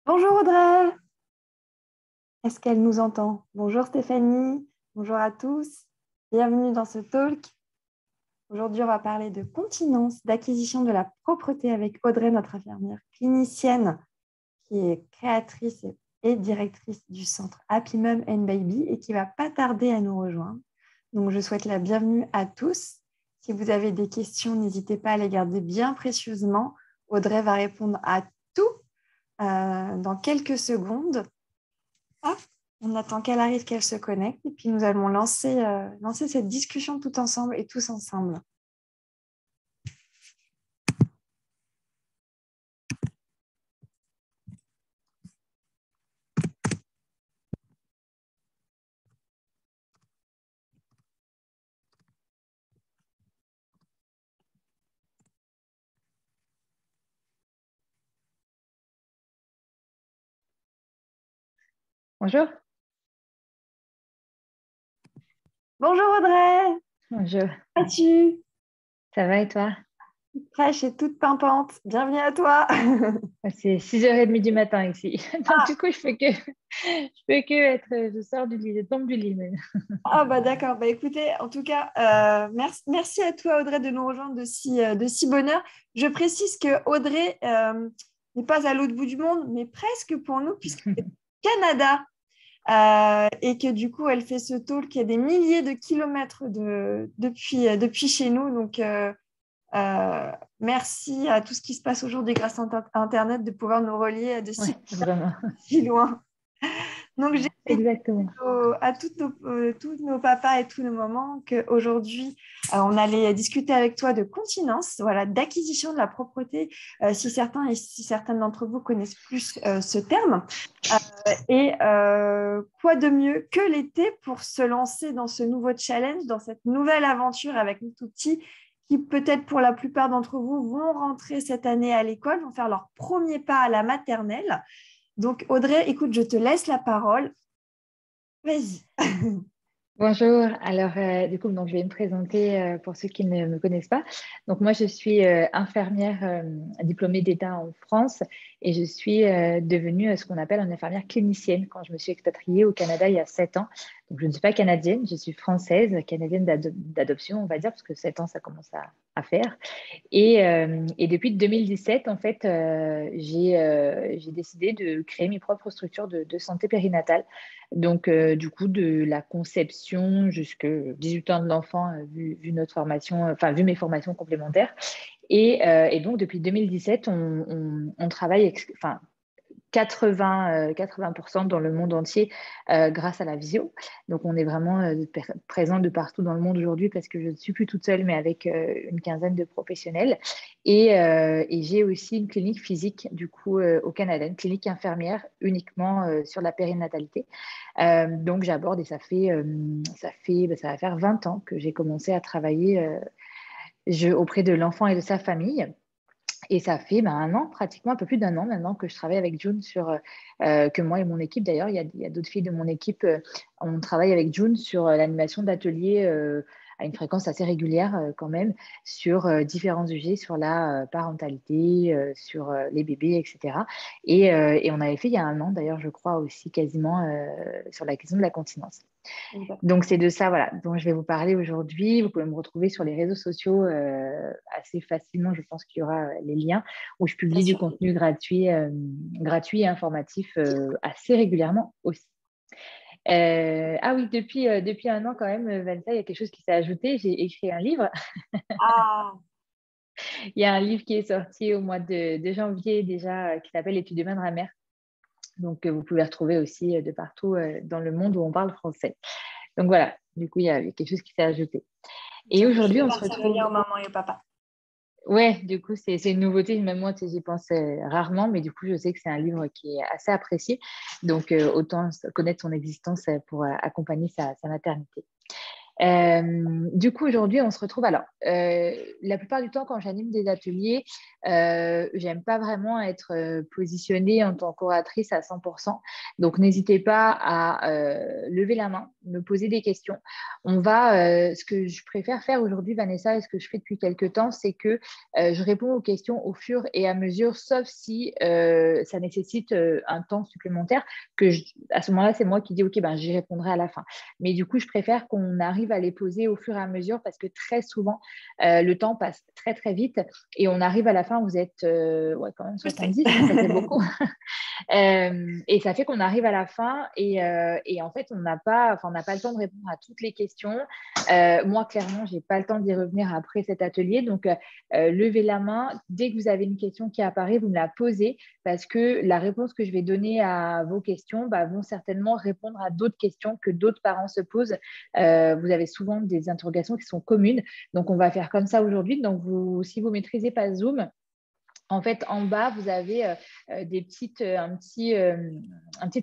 Bonjour Audrey, est-ce qu'elle nous entend? Bonjour Stéphanie, bonjour à tous, bienvenue dans ce talk. Aujourd'hui, on va parler de continence, d'acquisition de la propreté avec Audrey, notre infirmière clinicienne, qui est créatrice et directrice du centre Happy Mum and Baby et qui va pas tarder à nous rejoindre. Donc, je souhaite la bienvenue à tous. Si vous avez des questions, n'hésitez pas à les garder bien précieusement. Audrey va répondre à tout dans quelques secondes. Hop, on attend qu'elle arrive, qu'elle se connecte, et puis nous allons lancer cette discussion tout ensemble et tous ensemble. Bonjour. Bonjour Audrey, Bonjour. comment vas-tu? Ça va et toi? Fraîche et toute pimpante. Bienvenue à toi. C'est 6h30 du matin ici. Donc Ah, du coup, je peux que être, je sors du lit, je tombe du lit même. bah d'accord. Bah écoutez, en tout cas, merci à toi Audrey de nous rejoindre de si bonne heure. Je précise que Audrey n'est pas à l'autre bout du monde, mais presque pour nous, puisqu'elle est au Canada. Et que du coup, elle fait ce talk qui a des milliers de kilomètres depuis chez nous. Donc, merci à tout ce qui se passe aujourd'hui grâce à Internet de pouvoir nous relier de Ouais, vraiment. si loin. Donc, j'ai dit Exactement. à tous nos papas et tous nos mamans qu'aujourd'hui, on allait discuter avec toi de continence, voilà, d'acquisition de la propreté, si certains et si certaines d'entre vous connaissent plus ce terme. Et quoi de mieux que l'été pour se lancer dans ce nouveau challenge, dans cette nouvelle aventure avec nous tout petits qui peut-être pour la plupart d'entre vous vont rentrer cette année à l'école, vont faire leur premier pas à la maternelle. Donc Audrey, écoute, je te laisse la parole. Vas-y. Bonjour. Alors, du coup, donc, je vais me présenter pour ceux qui ne me connaissent pas. Donc, moi, je suis infirmière diplômée d'État en France et je suis devenue ce qu'on appelle une infirmière clinicienne quand je me suis expatriée au Canada il y a 7 ans. Donc, je ne suis pas canadienne, je suis française, canadienne d'adoption, on va dire, parce que 7 ans, ça commence à faire. Et depuis 2017, en fait, j'ai décidé de créer mes propres structures de santé périnatale. Donc, du coup, de la conception jusqu'à 18 ans de l'enfant, vu notre formation, enfin, vu mes formations complémentaires. Et donc, depuis 2017, on travaille, enfin, 80% dans le monde entier grâce à la visio. Donc, on est vraiment présent de partout dans le monde aujourd'hui parce que je ne suis plus toute seule, mais avec une quinzaine de professionnels. Et j'ai aussi une clinique physique, du coup, au Canada, une clinique infirmière uniquement sur la périnatalité. Donc, j'aborde et ça va faire 20 ans que j'ai commencé à travailler auprès de l'enfant et de sa famille. Et ça fait un an, pratiquement un peu plus d'un an maintenant que je travaille avec June que moi et mon équipe d'ailleurs, il y a d'autres filles de mon équipe, on travaille avec June sur l'animation d'ateliers à une fréquence assez régulière quand même, sur différents sujets, sur la parentalité, sur les bébés, etc. Et on avait fait il y a un an d'ailleurs, je crois aussi quasiment sur la question de la continence. Donc, c'est de ça, voilà, dont je vais vous parler aujourd'hui. Vous pouvez me retrouver sur les réseaux sociaux assez facilement. Je pense qu'il y aura les liens où je Bien publie du sûr. contenu gratuit et informatif assez régulièrement aussi. Ah oui, depuis un an quand même, Vanessa, il y a quelque chose qui s'est ajouté. J'ai écrit un livre. Ah, Il y a un livre qui est sorti au mois de janvier déjà qui s'appelle Études de main mère. Donc, vous pouvez retrouver aussi de partout dans le monde où on parle français. Donc voilà, du coup, il y a quelque chose qui s'est ajouté. Et donc je aujourd'hui, vais on se partir le lien retrouve. aux mamans et aux papas. Ouais, du coup, c'est une nouveauté. Même moi, tu sais, j'y pense rarement, mais du coup, je sais que c'est un livre qui est assez apprécié. Donc, autant connaître son existence pour accompagner sa maternité. Du coup, aujourd'hui, on se retrouve. Alors, la plupart du temps, quand j'anime des ateliers, j'aime pas vraiment être positionnée en tant qu'oratrice à 100%. Donc, n'hésitez pas à lever la main, me poser des questions. Ce que je préfère faire aujourd'hui, Vanessa, et ce que je fais depuis quelques temps, c'est que je réponds aux questions au fur et à mesure, sauf si ça nécessite un temps supplémentaire, à ce moment-là, c'est moi qui dis, OK, ben, j'y répondrai à la fin. Mais du coup, je préfère qu'on arrive à les poser au fur et à mesure parce que très souvent, le temps passe très, très vite et on arrive à la fin, vous êtes quand même 70, hein, ça fait beaucoup. Et ça fait qu'on arrive à la fin et en fait, on n'a pas le temps de répondre à toutes les questions. Moi, clairement, je n'ai pas le temps d'y revenir après cet atelier. Donc, levez la main. Dès que vous avez une question qui apparaît, vous me la posez parce que la réponse que je vais donner à vos questions vont certainement répondre à d'autres questions que d'autres parents se posent. Vous avez souvent des interrogations qui sont communes. Donc, on va faire comme ça aujourd'hui. Donc, si vous ne maîtrisez pas Zoom, en fait, en bas, vous avez un petit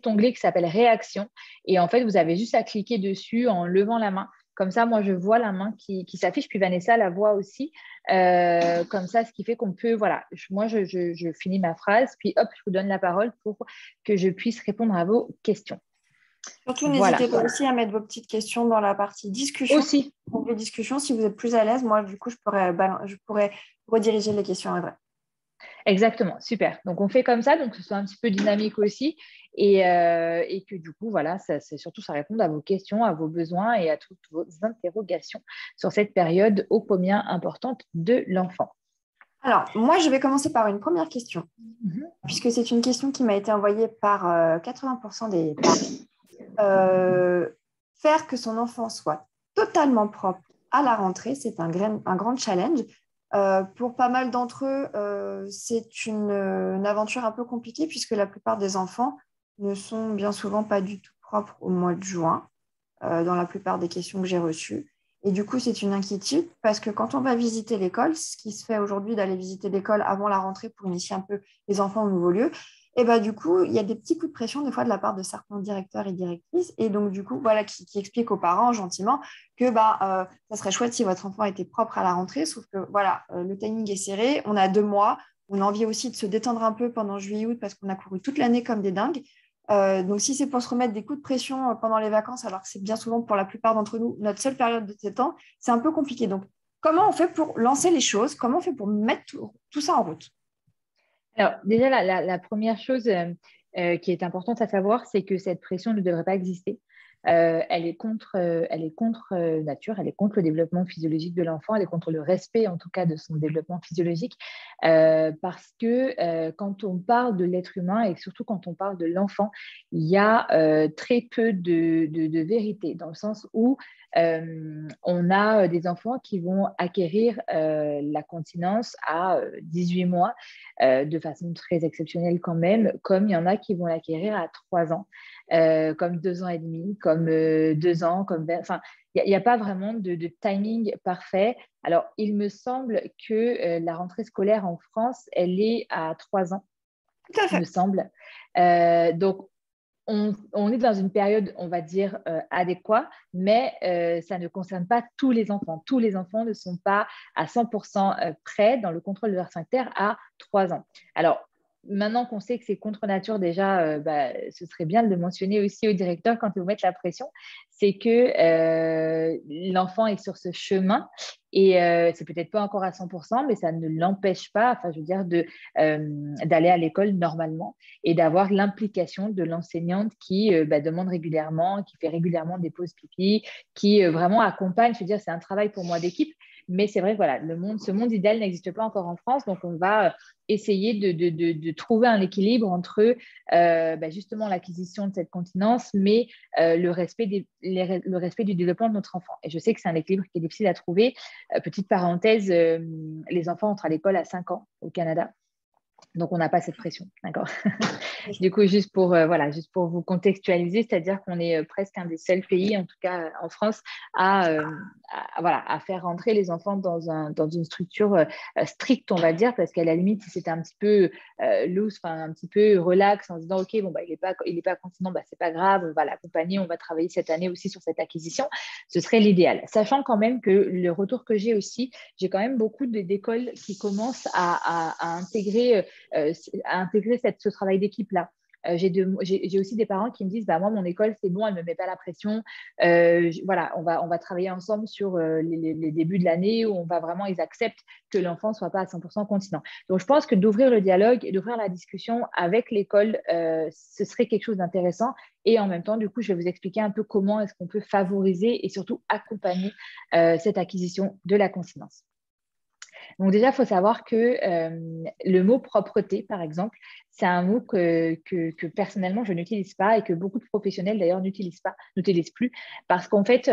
onglet qui s'appelle Réaction. Et en fait, vous avez juste à cliquer dessus en levant la main. Comme ça, moi, je vois la main qui s'affiche. Puis Vanessa la voit aussi. Comme ça, ce qui fait qu'on peut, voilà, moi, je finis ma phrase. Puis hop, je vous donne la parole pour que je puisse répondre à vos questions. Surtout, Voilà. n'hésitez pas aussi à mettre vos petites questions dans la partie discussion. Aussi. Pour les discussions, si vous êtes plus à l'aise, moi, du coup, je pourrais rediriger les questions à vrai. Exactement, super. Donc, on fait comme ça, donc que ce soit un petit peu dynamique aussi et que du coup, voilà, ça réponde à vos questions, à vos besoins et à toutes vos interrogations sur cette période ô combien importante de l'enfant. Alors, moi, je vais commencer par une première question, puisque c'est une question qui m'a été envoyée par 80% des parents. Faire que son enfant soit totalement propre à la rentrée, c'est un grand challenge. Pour pas mal d'entre eux, c'est une aventure un peu compliquée puisque la plupart des enfants ne sont bien souvent pas du tout propres au mois de juin, dans la plupart des questions que j'ai reçues. Et du coup, c'est une inquiétude parce que quand on va visiter l'école, ce qui se fait aujourd'hui d'aller visiter l'école avant la rentrée pour initier un peu les enfants au nouveau lieu, et bah, du coup, il y a des petits coups de pression des fois de la part de certains directeurs et directrices. Et donc, du coup, voilà, qui expliquent aux parents gentiment que ça serait chouette si votre enfant était propre à la rentrée. Sauf que voilà, le timing est serré. On a 2 mois. On a envie aussi de se détendre un peu pendant juillet-août parce qu'on a couru toute l'année comme des dingues. Donc, si c'est pour se remettre des coups de pression pendant les vacances, alors que c'est bien souvent pour la plupart d'entre nous notre seule période de 7 ans, c'est un peu compliqué. Donc, comment on fait pour lancer les choses? Comment on fait pour mettre tout ça en route? Alors, déjà, la première chose qui est importante à savoir, c'est que cette pression ne devrait pas exister. Elle est contre nature, elle est contre le développement physiologique de l'enfant, elle est contre le respect en tout cas de son développement physiologique, parce que quand on parle de l'être humain et surtout quand on parle de l'enfant, il y a très peu de vérité, dans le sens où on a des enfants qui vont acquérir la continence à 18 mois de façon très exceptionnelle quand même, comme il y en a qui vont l'acquérir à 3 ans. Comme 2 ans et demi, comme 2 ans, enfin, il n'y a pas vraiment de timing parfait. Alors, il me semble que la rentrée scolaire en France, elle est à 3 ans, Tout à il me fait. semble. Donc, on est dans une période, on va dire, adéquate, mais ça ne concerne pas tous les enfants. Tous les enfants ne sont pas à 100% prêts dans le contrôle de leur sphincter à 3 ans. Alors, maintenant qu'on sait que c'est contre nature, déjà, ce serait bien de le mentionner aussi au directeur quand ils vous mettent la pression, c'est que l'enfant est sur ce chemin et c'est peut-être pas encore à 100%, mais ça ne l'empêche pas, enfin, je veux dire, d'aller à l'école normalement et d'avoir l'implication de l'enseignante qui demande régulièrement, qui fait régulièrement des pauses pipi, qui vraiment accompagne. Je veux dire, c'est un travail pour moi d'équipe, mais c'est vrai que voilà, ce monde idéal n'existe pas encore en France, donc on va essayer de trouver un équilibre entre justement l'acquisition de cette continence, mais le respect du développement de notre enfant. Et je sais que c'est un équilibre qui est difficile à trouver. Petite parenthèse, les enfants entrent à l'école à 5 ans au Canada. Donc, on n'a pas cette pression, d'accord? Du coup, juste pour vous contextualiser, c'est-à-dire qu'on est presque un des seuls pays, en tout cas en France, à faire rentrer les enfants dans une structure stricte, on va dire, parce qu'à la limite, si c'était un petit peu loose, un petit peu relax, en se disant, OK, bon, bah, il est pas continent, bah, c'est pas grave, on va l'accompagner, on va travailler cette année aussi sur cette acquisition, ce serait l'idéal. Sachant quand même que le retour que j'ai aussi, j'ai quand même beaucoup d'écoles qui commencent à intégrer ce travail d'équipe-là. J'ai aussi des parents qui me disent, bah, moi, mon école, c'est bon, elle ne me met pas la pression. Voilà, on va travailler ensemble sur les débuts de l'année où on va vraiment, ils acceptent que l'enfant ne soit pas à 100% continent. Donc, je pense que d'ouvrir le dialogue et d'ouvrir la discussion avec l'école, ce serait quelque chose d'intéressant. Et en même temps, du coup, je vais vous expliquer un peu comment est-ce qu'on peut favoriser et surtout accompagner cette acquisition de la continence. Donc déjà, il faut savoir que le mot propreté, par exemple, c'est un mot que personnellement, je n'utilise pas et que beaucoup de professionnels d'ailleurs n'utilisent plus parce qu'en fait,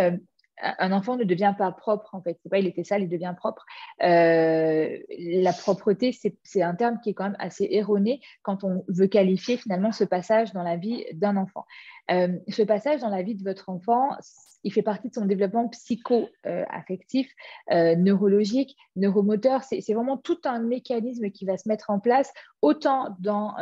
un enfant ne devient pas propre, en fait. C'est pas il était sale, il devient propre. La propreté, c'est un terme qui est quand même assez erroné quand on veut qualifier finalement ce passage dans la vie d'un enfant. Ce passage dans la vie de votre enfant, il fait partie de son développement psycho-affectif, neurologique, neuromoteur. C'est vraiment tout un mécanisme qui va se mettre en place, autant dans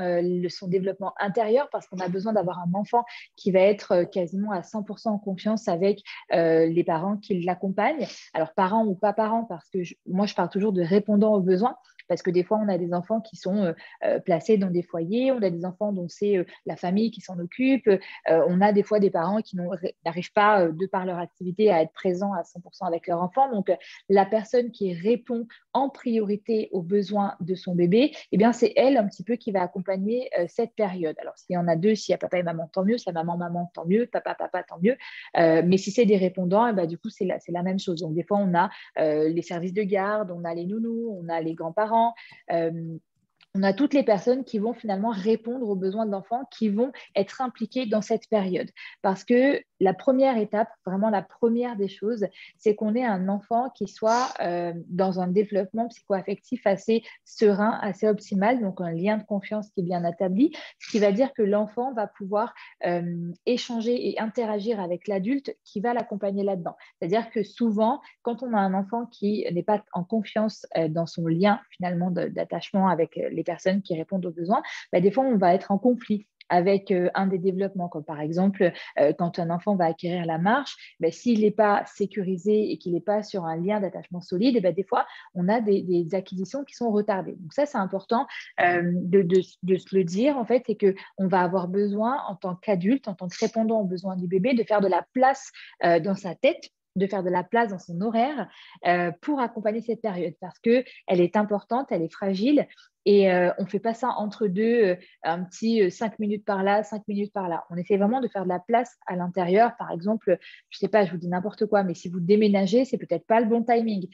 son développement intérieur, parce qu'on a besoin d'avoir un enfant qui va être quasiment à 100% en confiance avec les parents qui l'accompagnent. Alors, parents ou pas parents, parce que moi, je parle toujours de répondant aux besoins, parce que des fois, on a des enfants qui sont placés dans des foyers, on a des enfants dont c'est la famille qui s'en occupe, on a des fois des parents qui n'arrivent pas, de par leur activité, à être présents à 100% avec leur enfant. Donc, la personne qui répond en priorité aux besoins de son bébé, eh bien, c'est elle un petit peu qui va accompagner cette période. Alors, s'il y en a deux, s'il y a papa et maman, tant mieux. S'il y a maman, tant mieux. Papa, tant mieux. Mais si c'est des répondants, eh bien, du coup, c'est la même chose. Donc, des fois, on a les services de garde, on a les nounous, on a les grands-parents. On a toutes les personnes qui vont finalement répondre aux besoins de l'enfant, qui vont être impliquées dans cette période. Parce que la première étape, vraiment la première des choses, c'est qu'on ait un enfant qui soit dans un développement psycho-affectif assez serein, assez optimal, donc un lien de confiance qui est bien établi, ce qui va dire que l'enfant va pouvoir échanger et interagir avec l'adulte qui va l'accompagner là-dedans. C'est-à-dire que souvent, quand on a un enfant qui n'est pas en confiance dans son lien finalement d'attachement avec les personnes qui répondent aux besoins, bah, des fois, on va être en conflit avec un des développements, comme par exemple, quand un enfant va acquérir la marche, bah, s'il n'est pas sécurisé et qu'il n'est pas sur un lien d'attachement solide, bah, des fois, on a des acquisitions qui sont retardées. Donc ça, c'est important de se le dire, en fait, c'est qu'on va avoir besoin, en tant qu'adulte, en tant que répondant aux besoins du bébé, de faire de la place dans sa tête, de faire de la place dans son horaire pour accompagner cette période parce qu'elle est importante, elle est fragile et on ne fait pas ça entre deux, un petit 5 minutes par là, 5 minutes par là. On essaie vraiment de faire de la place à l'intérieur. Par exemple, je ne sais pas, je vous dis n'importe quoi, mais si vous déménagez, c'est peut-être pas le bon timing.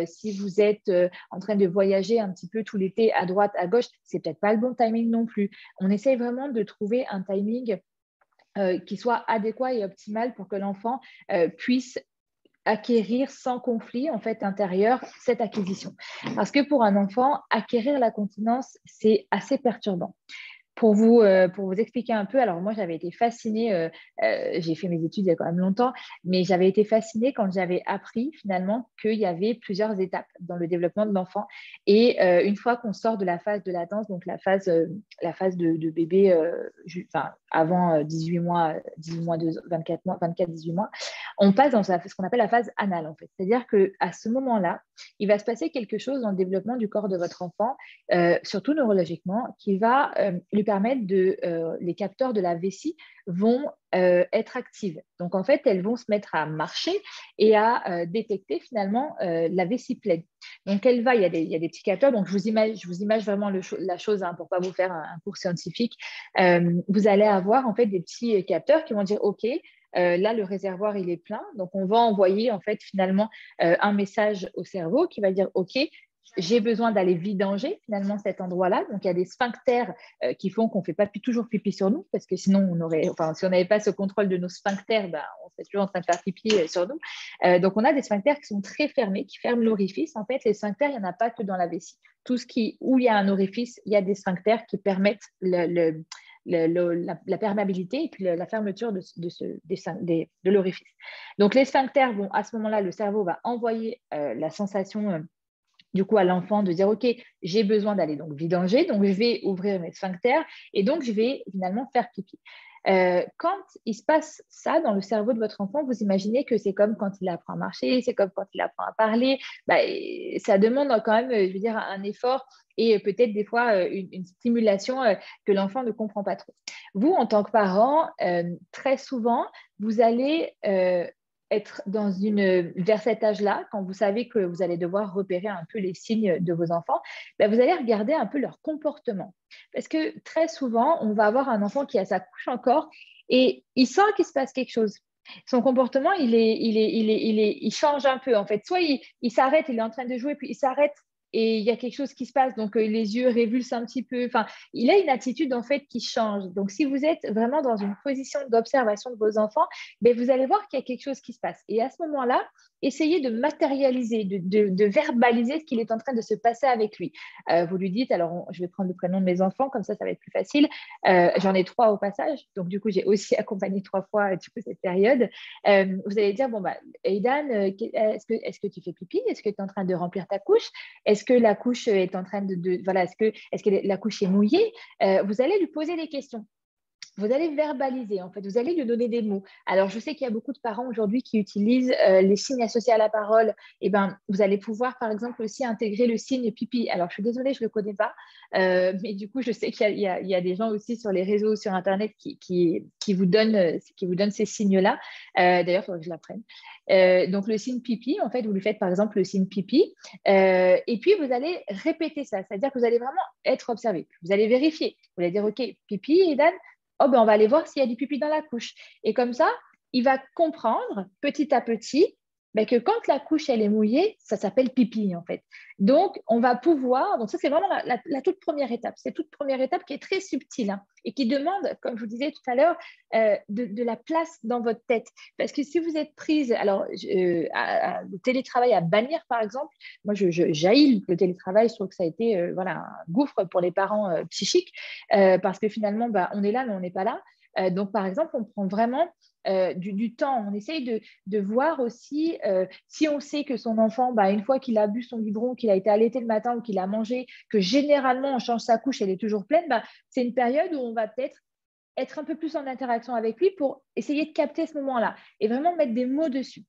Si vous êtes en train de voyager un petit peu tout l'été à droite, à gauche, c'est peut-être pas le bon timing non plus. On essaie vraiment de trouver un timing qui soit adéquat et optimal pour que l'enfant puisse acquérir sans conflit en fait intérieur cette acquisition. Parce que pour un enfant, acquérir la continence, c'est assez perturbant. Pour vous expliquer un peu, alors moi j'avais été fascinée, j'ai fait mes études il y a quand même longtemps, mais j'avais été fascinée quand j'avais appris finalement qu'il y avait plusieurs étapes dans le développement de l'enfant. Et une fois qu'on sort de la phase de latence, donc la phase de bébé avant 18 mois, 18 mois, 24 mois, 24-18 mois, on passe dans ce qu'on appelle la phase anale en fait. C'est-à-dire qu'à ce moment-là, il va se passer quelque chose dans le développement du corps de votre enfant, surtout neurologiquement, qui va lui permettre les capteurs de la vessie vont être actives. Donc, en fait, elles vont se mettre à marcher et à détecter finalement la vessie pleine. Donc, il y a des petits capteurs. Donc, je vous image vraiment la chose pour ne pas vous faire un cours scientifique. Vous allez avoir en fait des petits capteurs qui vont dire OK, là, le réservoir, il est plein. Donc, on va envoyer en fait finalement un message au cerveau qui va dire OK, j'ai besoin d'aller vidanger finalement cet endroit-là. Donc, il y a des sphincters qui font qu'on ne fait pas toujours pipi sur nous, parce que sinon, si on n'avait pas ce contrôle de nos sphincters, on serait toujours en train de faire pipi sur nous. Donc, on a des sphincters qui sont très fermés, qui ferment l'orifice. En fait, les sphincters, il n'y en a pas que dans la vessie. Où il y a un orifice, il y a des sphincters qui permettent la perméabilité et puis la fermeture de l'orifice. Donc, les sphincters vont, à ce moment-là, le cerveau va envoyer la sensation du coup à l'enfant de dire, OK, j'ai besoin d'aller donc vidanger, donc je vais ouvrir mes sphincters et donc je vais finalement faire pipi. Quand il se passe ça dans le cerveau de votre enfant, vous imaginez que c'est comme quand il apprend à marcher, c'est comme quand il apprend à parler. Ça demande quand même, je veux dire, un effort et peut-être des fois une stimulation que l'enfant ne comprend pas trop. Vous, en tant que parent, très souvent, vous allez être vers cet âge-là, quand vous savez que vous allez devoir repérer un peu les signes de vos enfants, vous allez regarder un peu leur comportement. Parce que très souvent, on va avoir un enfant qui a sa couche encore et il sent qu'il se passe quelque chose. Son comportement, il change un peu en fait. Soit il s'arrête, il est en train de jouer, puis il s'arrête et il y a quelque chose qui se passe, donc les yeux révulsent un petit peu. Enfin, il a une attitude en fait qui change. Donc, si vous êtes vraiment dans une position d'observation de vos enfants, vous allez voir qu'il y a quelque chose qui se passe. Et à ce moment-là, essayez de matérialiser, de verbaliser ce qu'il est en train de se passer avec lui. Vous lui dites, alors je vais prendre le prénom de mes enfants, comme ça va être plus facile. J'en ai 3 au passage, donc du coup, j'ai aussi accompagné 3 fois cette période. Vous allez dire, Aidan, est-ce que tu fais pipi? Est-ce que tu es en train de remplir ta couche? Est-ce que la couche est en train est-ce que la couche est mouillée? Vous allez lui poser des questions. Vous allez verbaliser, en fait, vous allez lui donner des mots. Alors, je sais qu'il y a beaucoup de parents aujourd'hui qui utilisent les signes associés à la parole. Vous allez pouvoir, par exemple, aussi intégrer le signe pipi. Alors, je suis désolée, je ne le connais pas, mais du coup, je sais qu'il y a des gens aussi sur les réseaux, sur Internet, qui vous donnent ces signes-là. D'ailleurs, il faudrait que je l'apprenne. Donc, le signe pipi, en fait, vous lui faites, par exemple, le signe pipi. Et puis, vous allez répéter ça. C'est-à-dire que vous allez vraiment être observé. Vous allez vérifier. Vous allez dire, OK, pipi, Aidan, on va aller voir s'il y a du pipi dans la couche. Et comme ça, il va comprendre petit à petit que quand la couche elle est mouillée, ça s'appelle pipi en fait. Donc, on va pouvoir, donc ça c'est vraiment la toute première étape. C'est toute première étape qui est très subtile et qui demande, comme je vous disais tout à l'heure, de la place dans votre tête. Parce que si vous êtes prise, alors le télétravail à bannir par exemple, moi j'haïs le télétravail, je trouve que ça a été un gouffre pour les parents psychiques parce que finalement on est là mais on n'est pas là. Donc, par exemple, on prend vraiment du temps. On essaye de voir aussi si on sait que son enfant, une fois qu'il a bu son biberon, qu'il a été allaité le matin ou qu'il a mangé, que généralement on change sa couche, elle est toujours pleine, c'est une période où on va peut-être être un peu plus en interaction avec lui pour essayer de capter ce moment-là et vraiment mettre des mots dessus.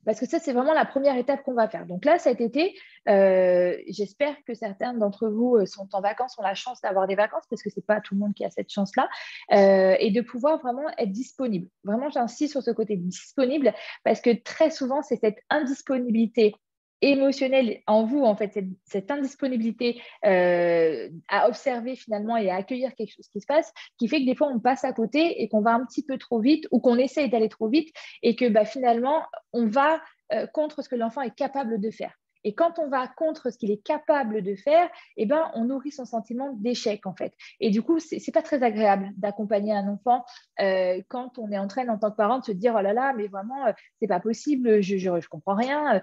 Parce que ça, c'est vraiment la première étape qu'on va faire. Donc là, cet été, j'espère que certains d'entre vous sont en vacances, ont la chance d'avoir des vacances, parce que ce n'est pas tout le monde qui a cette chance-là, et de pouvoir vraiment être disponible. Vraiment, j'insiste sur ce côté disponible, parce que très souvent, c'est cette indisponibilité émotionnelle en vous, en fait, cette indisponibilité à observer finalement et à accueillir quelque chose qui se passe, qui fait que des fois, on passe à côté et qu'on va un petit peu trop vite ou qu'on essaye d'aller trop vite et que finalement, on va contre ce que l'enfant est capable de faire. Et quand on va contre ce qu'il est capable de faire, on nourrit son sentiment d'échec, en fait. Et du coup, ce n'est pas très agréable d'accompagner un enfant quand on est en train, en tant que parent, de se dire « Oh là là, mais vraiment, c'est pas possible, je comprends rien.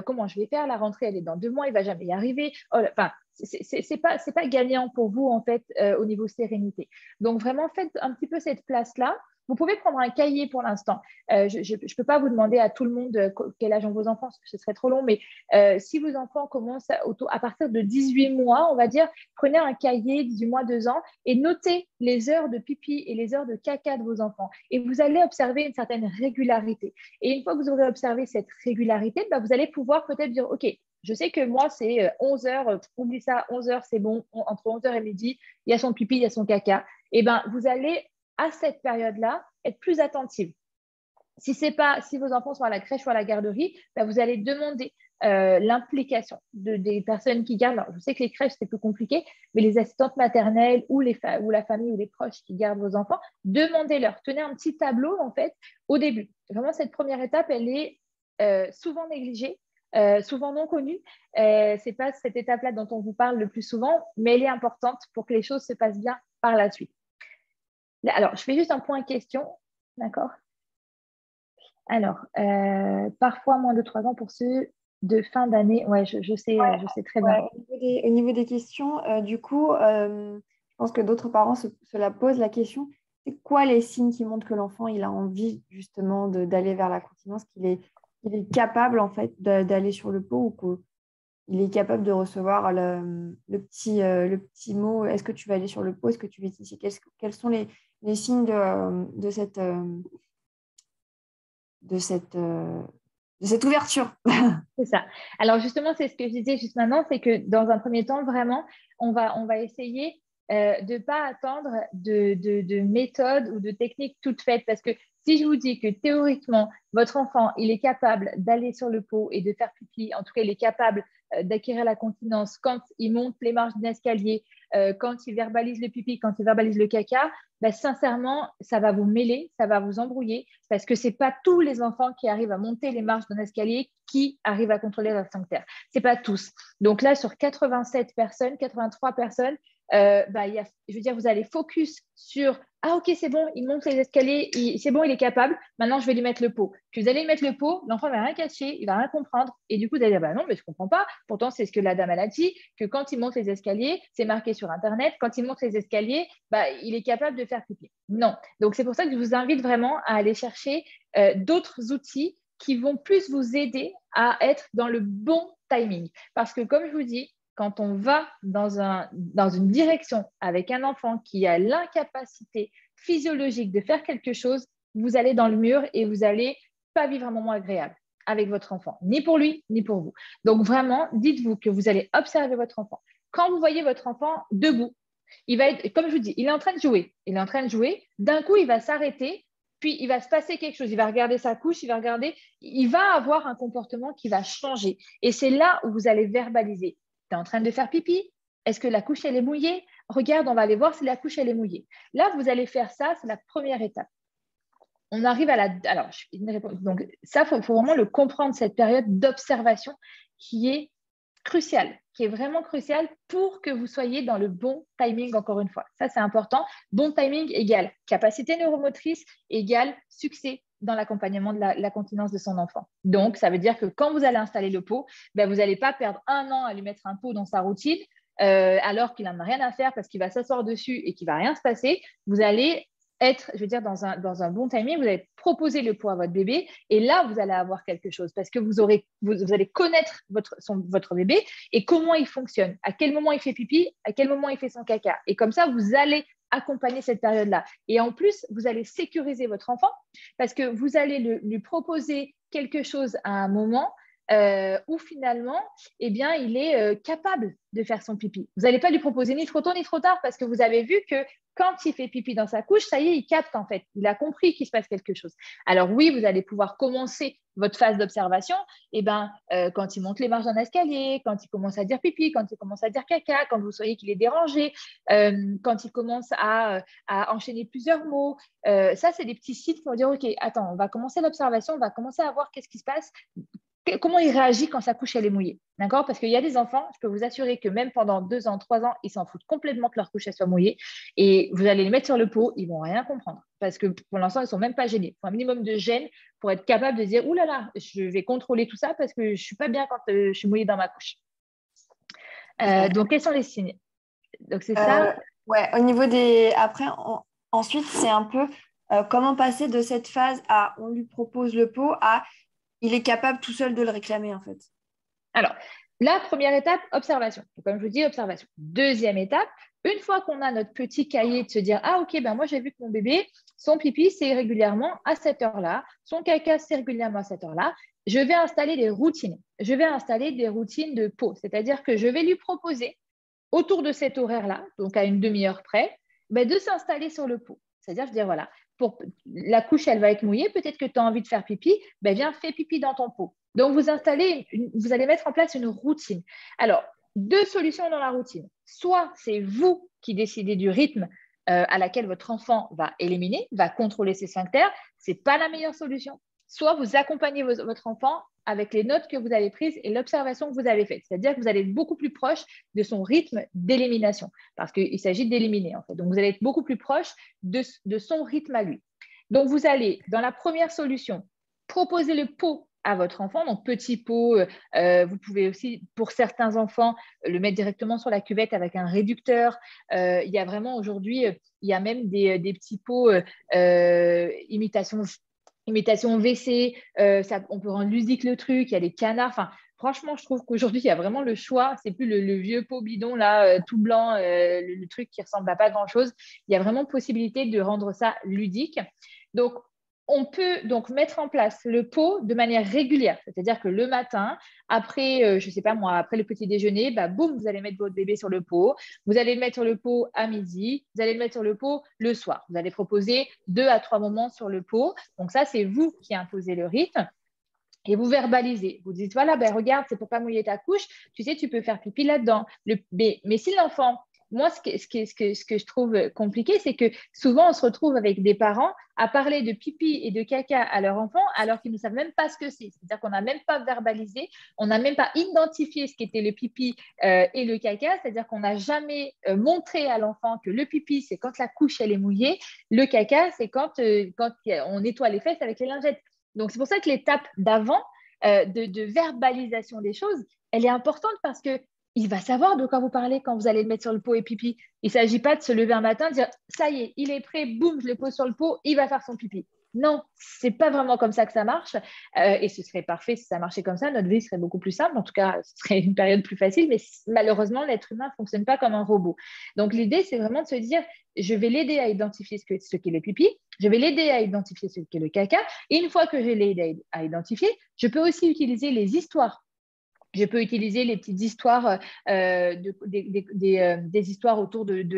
Comment je vais faire? La rentrée, elle est dans 2 mois, il va jamais y arriver. » Enfin, c'est pas gagnant pour vous, en fait, au niveau sérénité. Donc, vraiment, faites un petit peu cette place-là. Vous pouvez prendre un cahier pour l'instant. Je ne peux pas vous demander à tout le monde quel âge ont vos enfants, parce que ce serait trop long, mais si vos enfants commencent à partir de 18 mois, on va dire, prenez un cahier, 18 mois, 2 ans, et notez les heures de pipi et les heures de caca de vos enfants. Et vous allez observer une certaine régularité. Et une fois que vous aurez observé cette régularité, vous allez pouvoir peut-être dire, OK, je sais que moi, c'est 11 heures, oublie ça, 11 heures, c'est bon, entre 11 heures et midi, il y a son pipi, il y a son caca. Et vous allez à cette période-là, être plus attentive. Si vos enfants sont à la crèche ou à la garderie, vous allez demander l'implication des personnes qui gardent. Alors, je sais que les crèches, c'est plus compliqué, mais les assistantes maternelles ou la famille ou les proches qui gardent vos enfants, demandez-leur. Tenez un petit tableau, en fait, au début. Vraiment, cette première étape, elle est souvent négligée. souvent non connue. Ce n'est pas cette étape-là dont on vous parle le plus souvent, mais elle est importante pour que les choses se passent bien par la suite. Alors, je fais juste un point question, d'accord? Alors, parfois moins de 3 ans pour ceux de fin d'année. Ouais, je sais très bien. Au niveau des questions, du coup, je pense que d'autres parents se la posent la question, c'est quoi les signes qui montrent que l'enfant il a envie justement d'aller vers la continence, qu'il est capable en fait d'aller sur le pot ou qu'il est capable de recevoir le petit mot, est-ce que tu vas aller sur le pot, est-ce que tu vas ici, quels sont les signes de cette ouverture. C'est ça. Alors justement, c'est ce que je disais juste maintenant, c'est que dans un premier temps, vraiment, on va essayer de ne pas attendre de méthodes ou de techniques toutes faites. Parce que si je vous dis que théoriquement, votre enfant, il est capable d'aller sur le pot et de faire pipi, en tout cas, il est capable d'acquérir la continence quand il monte les marches d'un escalier, quand il verbalise le pipi, quand il verbalise le caca, ben, sincèrement, ça va vous mêler, ça va vous embrouiller, parce que ce n'est pas tous les enfants qui arrivent à monter les marches d'un escalier qui arrivent à contrôler leur sphincter. Ce n'est pas tous. Donc là, sur 87 personnes, 83 personnes, je veux dire, vous allez focus sur ah ok, c'est bon, il monte les escaliers, c'est bon, il est capable, maintenant je vais lui mettre le pot. Puis vous allez lui mettre le pot, l'enfant ne va rien cacher, il ne va rien comprendre, et du coup vous allez dire bah non, mais je ne comprends pas, pourtant c'est ce que la dame a dit, que quand il monte les escaliers, c'est marqué sur internet, quand il monte les escaliers, il est capable de faire pipi. Non, donc c'est pour ça que je vous invite vraiment à aller chercher d'autres outils qui vont plus vous aider à être dans le bon timing. Parce que comme je vous dis, quand on va dans une direction avec un enfant qui a l'incapacité physiologique de faire quelque chose, vous allez dans le mur et vous n'allez pas vivre un moment agréable avec votre enfant, ni pour lui, ni pour vous. Donc vraiment, dites-vous que vous allez observer votre enfant. Quand vous voyez votre enfant debout, il va être, comme je vous dis, il est en train de jouer. Il est en train de jouer. D'un coup, il va s'arrêter, puis il va se passer quelque chose. Il va regarder sa couche, il va avoir un comportement qui va changer. Et c'est là où vous allez verbaliser. Tu es en train de faire pipi? Est-ce que la couche, elle est mouillée? Regarde, on va aller voir si la couche, elle est mouillée. Là, vous allez faire ça, c'est la première étape. On arrive à la... Alors, donc ça, il faut vraiment le comprendre, cette période d'observation qui est cruciale, qui est vraiment cruciale pour que vous soyez dans le bon timing, encore une fois. Ça, c'est important. Bon timing égale capacité neuromotrice égale succès dans l'accompagnement de la continence de son enfant. Donc, ça veut dire que quand vous allez installer le pot, vous n'allez pas perdre 1 an à lui mettre un pot dans sa routine alors qu'il n'en a rien à faire parce qu'il va s'asseoir dessus et qu'il ne va rien se passer. Vous allez être, je veux dire, dans un bon timing, vous allez proposer le pot à votre bébé et là, vous allez avoir quelque chose parce que vous allez connaître votre bébé et comment il fonctionne, à quel moment il fait pipi, à quel moment il fait son caca. Et comme ça, vous allez accompagner cette période-là. Et en plus, vous allez sécuriser votre enfant parce que vous allez lui proposer quelque chose à un moment où finalement, eh bien, il est capable de faire son pipi. Vous n'allez pas lui proposer ni trop tôt ni trop tard parce que vous avez vu que quand il fait pipi dans sa couche, ça y est, il capte en fait. Il a compris qu'il se passe quelque chose. Alors oui, vous allez pouvoir commencer votre phase d'observation quand il monte les marches d'un escalier, quand il commence à dire pipi, quand il commence à dire caca, quand vous voyez qu'il est dérangé, quand il commence à enchaîner plusieurs mots. Ça, c'est des petits sites qui vont dire, OK, attends, on va commencer l'observation, on va commencer à voir qu'est-ce qui se passe. Comment il réagit quand sa couche elle est mouillée, d'accord? Parce qu'il y a des enfants, je peux vous assurer que même pendant 2 ans, 3 ans, ils s'en foutent complètement que leur couche elle soit mouillée et vous allez les mettre sur le pot, ils vont rien comprendre parce que pour l'instant, ils sont même pas gênés. Il faut un minimum de gêne pour être capable de dire, ouh là là, je vais contrôler tout ça parce que je suis pas bien quand je suis mouillée dans ma couche. Donc, quels sont les signes? Donc, c'est ça. Ouais, au niveau des... Après, ensuite, c'est un peu comment passer de cette phase à on lui propose le pot à il est capable tout seul de le réclamer, en fait. Alors, la première étape, observation. Comme je vous dis, observation. Deuxième étape, une fois qu'on a notre petit cahier de se dire, ah ok, moi j'ai vu que mon bébé, son pipi, c'est régulièrement à cette heure-là, son caca, c'est régulièrement à cette heure-là, je vais installer des routines. Je vais installer des routines de pot, c'est-à-dire que je vais lui proposer, autour de cet horaire-là, donc à une demi-heure près, de s'installer sur le pot. C'est-à-dire, je dis, voilà, la couche, elle va être mouillée, peut-être que tu as envie de faire pipi, viens, fais pipi dans ton pot. Donc, vous allez mettre en place une routine. Alors, 2 solutions dans la routine. Soit c'est vous qui décidez du rythme à laquelle votre enfant va éliminer, va contrôler ses sphincters. Ce n'est pas la meilleure solution. Soit vous accompagnez votre enfant avec les notes que vous avez prises et l'observation que vous avez faite. C'est-à-dire que vous allez être beaucoup plus proche de son rythme d'élimination parce qu'il s'agit d'éliminer, en fait. Donc, vous allez être beaucoup plus proche de son rythme à lui. Donc, vous allez, dans la première solution, proposer le pot à votre enfant. Donc, petit pot, vous pouvez aussi, pour certains enfants, le mettre directement sur la cuvette avec un réducteur. Il y a vraiment aujourd'hui, il y a même des petits pots imitation WC. On peut rendre ludique le truc. Il y a des canards. Enfin, franchement, je trouve qu'aujourd'hui, il y a vraiment le choix. C'est plus le vieux pot bidon, là, tout blanc, le truc qui ressemble à pas grand-chose. Il y a vraiment possibilité de rendre ça ludique. Donc, on peut donc mettre en place le pot de manière régulière, c'est-à-dire que le matin, après, je ne sais pas moi, après le petit déjeuner, bah, boum, vous allez mettre votre bébé sur le pot, vous allez le mettre sur le pot à midi, vous allez le mettre sur le pot le soir. Vous allez proposer 2 à 3 moments sur le pot. Donc ça, c'est vous qui imposez le rythme. Et vous verbalisez. Vous dites, voilà, ben regarde, c'est pour pas mouiller ta couche. Tu sais, tu peux faire pipi là-dedans. Mais si l'enfant, moi, ce que je trouve compliqué, c'est que souvent, on se retrouve avec des parents à parler de pipi et de caca à leur enfant alors qu'ils ne savent même pas ce que c'est. C'est-à-dire qu'on n'a même pas verbalisé, on n'a même pas identifié ce qu'était le pipi et le caca. C'est-à-dire qu'on n'a jamais montré à l'enfant que le pipi, c'est quand la couche, elle est mouillée. Le caca, c'est quand on nettoie les fesses avec les lingettes. Donc, c'est pour ça que l'étape d'avant, de verbalisation des choses, elle est importante parce qu'il va savoir de quoi vous parlez quand vous allez le mettre sur le pot et pipi. Il ne s'agit pas de se lever un matin et dire « ça y est, il est prêt, boum, je le pose sur le pot, il va faire son pipi ». Non, ce n'est pas vraiment comme ça que ça marche. Et ce serait parfait si ça marchait comme ça. Notre vie serait beaucoup plus simple. En tout cas, ce serait une période plus facile. Mais malheureusement, l'être humain ne fonctionne pas comme un robot. Donc, l'idée, c'est vraiment de se dire je vais l'aider à identifier ce qu'est le pipi. Je vais l'aider à identifier ce qu'est le caca. Et une fois que je l'ai aidé à identifier, je peux aussi utiliser les histoires. Je peux utiliser les petites histoires, des histoires autour de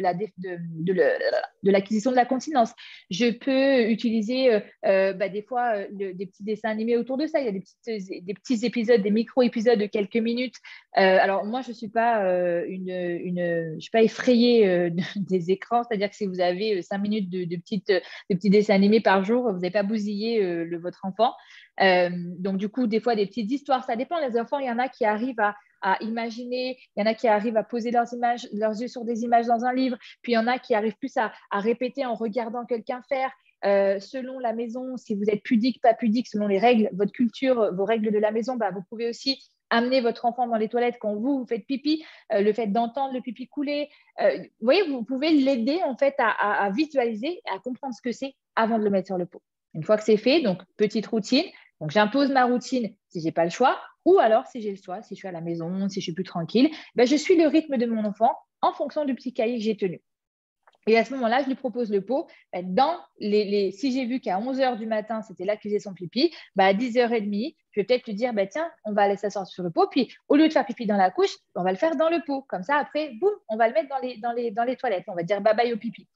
l'acquisition de la continence. Je peux utiliser des fois des petits dessins animés autour de ça. Il y a des petits épisodes, des micro-épisodes de quelques minutes. Alors, moi, je ne suis pas, je suis pas effrayée des écrans. C'est-à-dire que si vous avez 5 minutes de petits dessins animés par jour, vous n'avez pas bousillé votre enfant. Donc, du coup, des fois, des petites histoires, ça dépend. Les enfants, il y en a qui arrivent à imaginer, il y en a qui arrivent à poser leurs yeux sur des images dans un livre, puis il y en a qui arrivent plus à répéter en regardant quelqu'un faire. Selon la maison, si vous êtes pudique, pas pudique, selon les règles, votre culture, vos règles de la maison, vous pouvez aussi amener votre enfant dans les toilettes quand vous faites pipi, le fait d'entendre le pipi couler. Vous voyez, vous pouvez l'aider en fait à visualiser et à comprendre ce que c'est avant de le mettre sur le pot. Une fois que c'est fait, donc petite routine. Donc, j'impose ma routine si je n'ai pas le choix, ou alors si j'ai le choix, si je suis à la maison, si je suis plus tranquille, je suis le rythme de mon enfant en fonction du petit cahier que j'ai tenu. Et à ce moment-là, je lui propose le pot. Si j'ai vu qu'à 11h du matin, c'était là qu'il faisait son pipi, à 10h30, je vais peut-être lui dire, tiens, on va laisser ça sur le pot. Puis, au lieu de faire pipi dans la couche, on va le faire dans le pot. Comme ça, après, boum, on va le mettre dans les toilettes. On va dire bye-bye au pipi.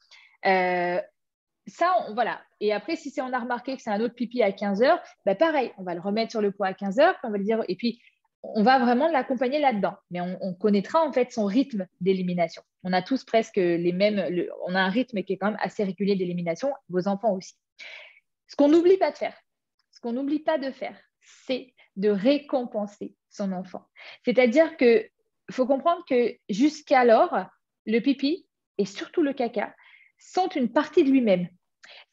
Ça, voilà. Et après, si on a remarqué que c'est un autre pipi à 15h, pareil, on va le remettre sur le pot à 15h, on va le dire, et puis on va vraiment l'accompagner là-dedans. Mais on connaîtra en fait son rythme d'élimination. On a tous presque les mêmes, on a un rythme qui est quand même assez régulier d'élimination, vos enfants aussi. Ce qu'on n'oublie pas de faire, c'est de récompenser son enfant. C'est-à-dire qu'il faut comprendre que jusqu'alors, le pipi et surtout le caca sont une partie de lui-même.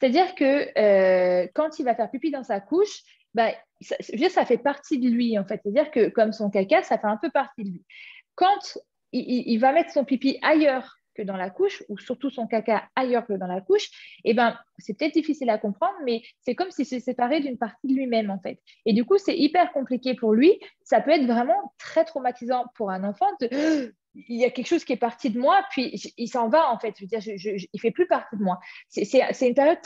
C'est-à-dire que quand il va faire pipi dans sa couche, ça fait partie de lui, en fait. C'est-à-dire que comme son caca, ça fait un peu partie de lui. Quand il va mettre son pipi ailleurs que dans la couche, ou surtout son caca ailleurs que dans la couche, c'est peut-être difficile à comprendre, mais c'est comme si c'est séparé d'une partie de lui-même, en fait. Et du coup, c'est hyper compliqué pour lui. Ça peut être vraiment très traumatisant pour un enfant il y a quelque chose qui est parti de moi, puis il s'en va en fait. Je veux dire, il ne fait plus partie de moi. C'est une période